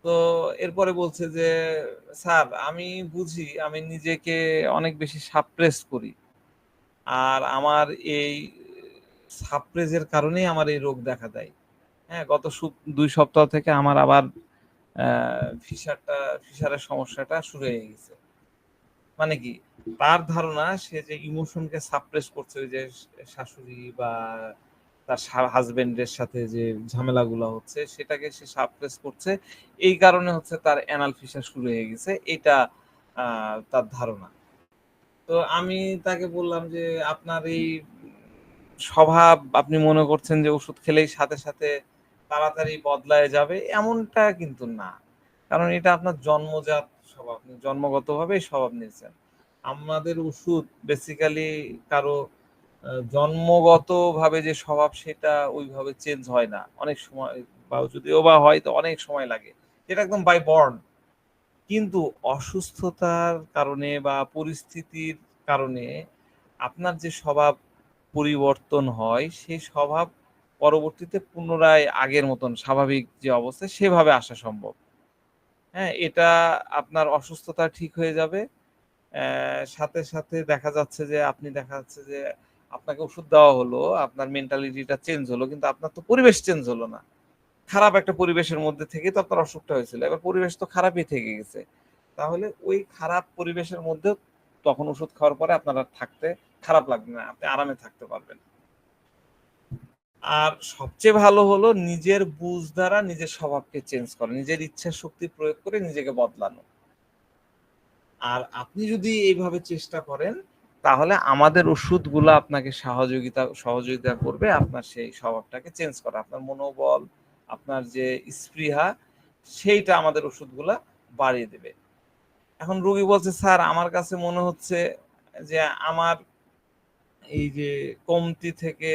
তো এরপরে বলছে যে স্যার, আমি বুঝি আমি নিজেকে অনেক বেশি সাপ্রেস করি, আর আমার এই সাপ্রেসের কারণেই আমার এই রোগ দেখা দেয়। হ্যাঁ, গত 2 সপ্তাহ থেকে আমার আবার ফিসারের সমস্যাটা শুরু হয়ে গেছে। মানে কি, তার ধারণা সে যে ইমোশনকে সাপ্রেস করছে, ওই যে শাশুড়ি বা তার হাজবেন্ডের সাথে যে ঝামেলাগুলো হচ্ছে সেটাকে সে সাপ্রেস করছে, এই কারণে হচ্ছে তার অ্যানাল ফিসার শুরু হয়ে গেছে, এটা তার ধারণা। তো আমি তাকে বললাম যে আপনার এই স্বভাব, আপনি মনে করছেন যে ওষুধ খেলেই সাথে সাথে তাড়াতাড়ি বদলায় যাবে, এমনটা কিন্তু না। কারণ এটা আপনার জন্মজাত স্বভাব, আপনি জন্মগতভাবে স্বভাব নিয়েছেন। আমাদের ওষুধ বেসিক্যালি কারো জন্মগতভাবে যে স্বভাব সেটা ওইভাবে চেঞ্জ হয় না অনেক সময়, বা যদিও বা হয় তো অনেক সময় লাগে, যেটা একদম বাই বর্ন। কিন্তু অসুস্থতার কারণে বা পরিস্থিতির কারণে আপনার যে স্বভাব পরিবর্তন হয়, সেই স্বভাব পরবর্তীতে পুনরায় আগের মতন স্বাভাবিক যে অবস্থা সেভাবে আসা সম্ভব। হ্যাঁ, এটা আপনার অসুস্থতা ঠিক হয়ে যাবে, সাথে সাথে দেখা যাচ্ছে যে আপনাকে ওষুধ দেওয়া হলো, আপনার মেন্টালিটিটা চেঞ্জ হলো, কিন্তু আপনার তো পরিবেশ চেঞ্জ হলো না। খারাপ একটা পরিবেশের মধ্যে থেকে তো আপনার অসুখটা হয়েছিল, এবার পরিবেশ তো খারাপই থেকে গেছে, তাহলে ওই খারাপ পরিবেশের মধ্যে তখন ওষুধ খাওয়ার পরে আপনার আর থাকতে খারাপ লাগবে না, আপনি আরামে থাকতে পারবেন। আর সবচেয়ে ভালো হলো নিজের বুঝ দ্বারা নিজের স্বভাবকে চেঞ্জ করা, নিজের ইচ্ছা শক্তি প্রয়োগ করে নিজেকে বদলানো। আর আপনি যদি এইভাবে চেষ্টা করেন, তাহলে আমাদের ওষুধগুলো আপনাকে সহযোগিতা করবে আপনার সেই স্বভাবটাকে চেঞ্জ করা, আপনার মনোবল, আপনার যে স্পৃহা, সেইটা আমাদের ওষুধগুলা বাড়িয়ে দেবে। এখন রোগী বলছে, স্যার আমার কাছে মনে হচ্ছে যে আমার এই যে কমতি থেকে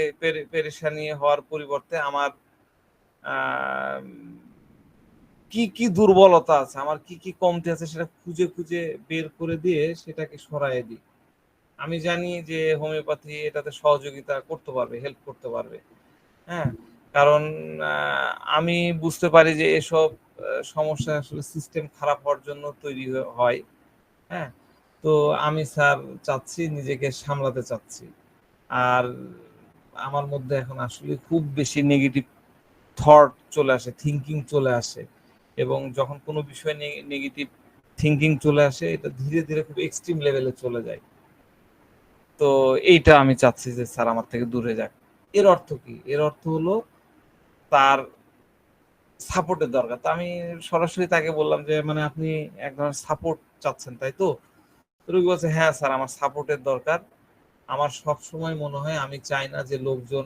পেরেশানি হওয়ার পরিবর্তে আমার আহ কি কি দুর্বলতা আছে, আমার কি কি কমতি আছে সেটা খুঁজে খুঁজে বের করে দিয়ে সেটাকে সরাইয়ে দিই। আমি জানি যে হোমিওপ্যাথি এটাতে সহযোগিতা করতে পারবে, হেল্প করতে পারবে। হ্যাঁ, কারণ আমি বুঝতে পারি যে এসব সমস্যা আসলে সিস্টেম খারাপ হওয়ার জন্য তৈরি হয়। হ্যাঁ, তো আমি স্যার চাচ্ছি, নিজেকে সামলাতে চাচ্ছি। আর আমার মধ্যে এখন আসলে খুব বেশি নেগেটিভ থট চলে আসে, থিঙ্কিং চলে আসে, এবং যখন কোনো বিষয় নেগেটিভ থিঙ্কিং চলে আসে, এটা ধীরে ধীরে খুব এক্সট্রিম লেভেলে চলে যায়। তো এইটা আমি চাচ্ছি যে স্যার আমার থেকে দূরে যাক। এর অর্থ কি? এর অর্থ হলো তার সাপোর্টের দরকার। তো আমি সরাসরি তাকে বললাম যে মানে আপনি এক ধরনের সাপোর্ট চাচ্ছেন তাই তো? রোগী বলছে হ্যাঁ স্যার আমার সাপোর্টের দরকার। আমার সবসময় মনে হয় আমি চাই না যে লোকজন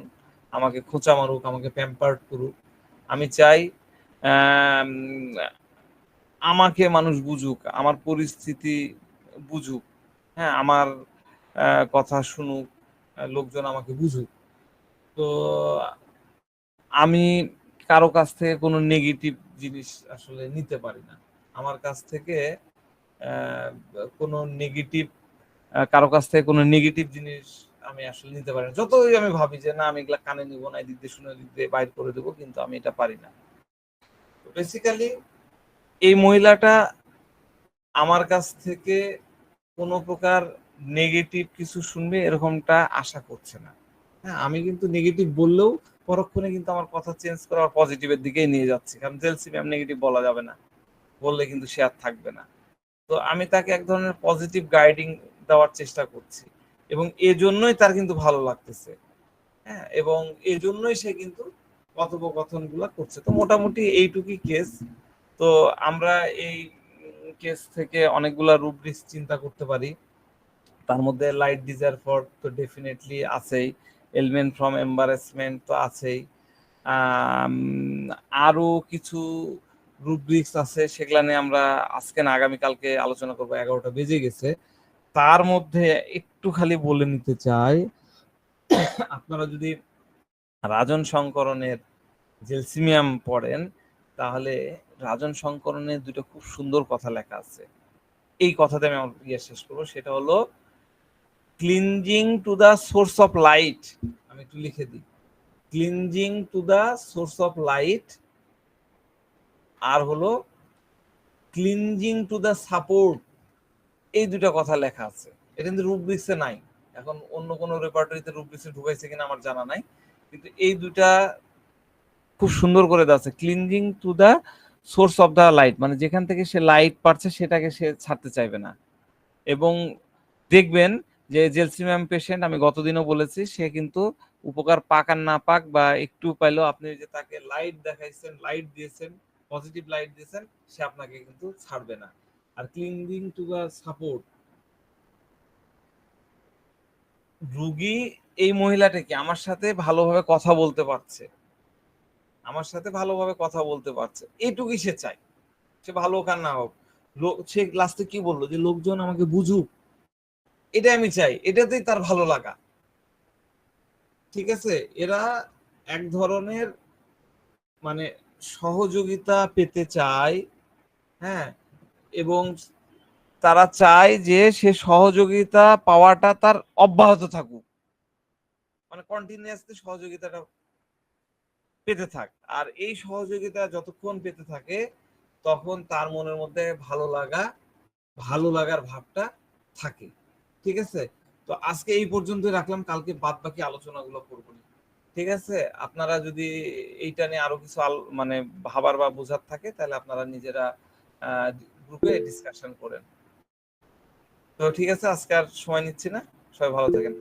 আমাকে খোঁচা মারুক, আমাকে প্যাম্পার্ড করুক। আমি চাই আম আমাকে মানুষ বুঝুক, আমার পরিস্থিতি বুঝুক, হ্যাঁ? আমার কথা শুনুক, লোকজন আমাকে বুঝুক। তো আমি কারো কাছ থেকে কোনো নেগেটিভ জিনিস আসলে নিতে পারি না। আমার কাছ থেকে কোনো নেগেটিভ কারো কাছ থেকে কোনো নেগেটিভ জিনিস আমি আসলে নিতে পারি না। যতই আমি ভাবি যে না আমি এগুলা কানে নিব না, এদিক দিয়ে শুনে এদিক দিয়ে বাইর করে দেবো, কিন্তু আমি এটা পারি না। তো বেসিক্যালি এই মহিলাটা আমার কাছ থেকে কোনো প্রকার নেগেটিভ কিছু শুনবে এরকমটা আশা করছে না। হ্যাঁ, আমি কিন্তু নেগেটিভ বললেও পরক্ষণে কিন্তু আমার কথা চেঞ্জ করে আবার পজিটিভের দিকেই নিয়ে যাচ্ছি। কারণ জেলসি ম্যাম নেগেটিভ বলা যাবে না। বললে কিন্তু সে আর থাকবে না। তো আমি তাকে এক ধরনের পজিটিভ গাইডিং দেওয়ার চেষ্টা করছি। এবং এজন্যই তার কিন্তু ভালো লাগতেছে। হ্যাঁ, এবং এজন্যই সে কিন্তু কথোপকথনগুলা করছে। তো মোটামুটি এইটুকুই কেস। তো আমরা এই কেস থেকে অনেকগুলা রুব্রিক্স চিন্তা করতে পারি। তার মধ্যে লাইট ডিজায়ার ফর তো ডেফিনেটলি আছেই, এলিমেন্ট ফ্রম এম্বারেসমেন্ট তো আছেই, আরো কিছু রুব্রিক্স আছে সেগুলা নিয়ে আমরা আজকে না আগামীকালকে আলোচনা করবো, 11টা বেজে গেছে। তার মধ্যে একটু খালি বলে নিতে চাই, আপনারা যদি রাজন সংকরণের জেলসিমিয়াম পড়েন তাহলে রাজন সংকরণের দুটো খুব সুন্দর কথা লেখা আছে। এই কথাতে আমি আমার শেষ করবো, সেটা হলো cleansing to the source of light. আমি একটু লিখে দিই, cleansing to the source of light, আর হলো ক্লিনজিং টু দ্য সাপোর্ট। এই দুটো কথা লেখা আছে, এটা কিন্তু রুব্রিক্সে নাই। এখন অন্য কোনো রেপার্টরিতে রুব্রিক্সে ঢুকাইছে কিনা আমার জানা নাই, কিন্তু এই দুটা খুব সুন্দর করে দেওয়া আছে। Cleansing to the source of the light মানে যেখান থেকে সে লাইট পাচ্ছে সেটাকে সে ছাড়তে চাইবে না। এবং দেখবেন যে জেলসিমিয়াম পেশেন্ট, আমি গতদিনও বলেছি, সে কিন্তু উপকার পাক আর না পাক বা একটু পাইলেও আপনি যে তাকে লাইট দেখাইছেন, লাইট দিয়েছেন, পজিটিভ লাইট দিয়েছেন, সে আপনাকে কিন্তু ছাড়বে না। আর ক্লিনজিং টু দ্য সাপোর্ট, রুগী এই মহিলাটাকে আমার সাথে ভালোভাবে কথা বলতে পারছে, আমার সাথে ভালোভাবে কথা বলতে পারছে, এইটুকুই সে চায়। সে ভালো হোক আর না হোক, সে লাস্টে কি বললো যে লোকজন আমাকে বুঝুক, এটা আমি চাই, এটাতেই তার ভালো লাগা। ঠিক আছে, এরা এক ধরনের মানে সহযোগিতা পেতে চায়, হ্যাঁ, এবং তারা চায় যে সে সহযোগিতা পাওয়াটা তার অব্যাহত থাকুক, মানে কন্টিনিউয়াসলি সহযোগিতাটা পেতে থাক। আর এই সহযোগিতা যতক্ষণ পেতে থাকে তখন তার মনের মধ্যে ভালো লাগার ভাবটা থাকে। ঠিক আছে, তো আজকে এই পর্যন্তই রাখলাম, কালকে বাদ বাকি আলোচনাগুলো করবো। ঠিক আছে, আপনারা যদি এইটা নিয়ে আরো কিছু মানে ভাবার বা বোঝার থাকে তাহলে আপনারা নিজেরা গ্রুপে ডিসকাশন করেন। তো ঠিক আছে, আজকে আর সময় নিচ্ছি না, সবাই ভালো থাকেন।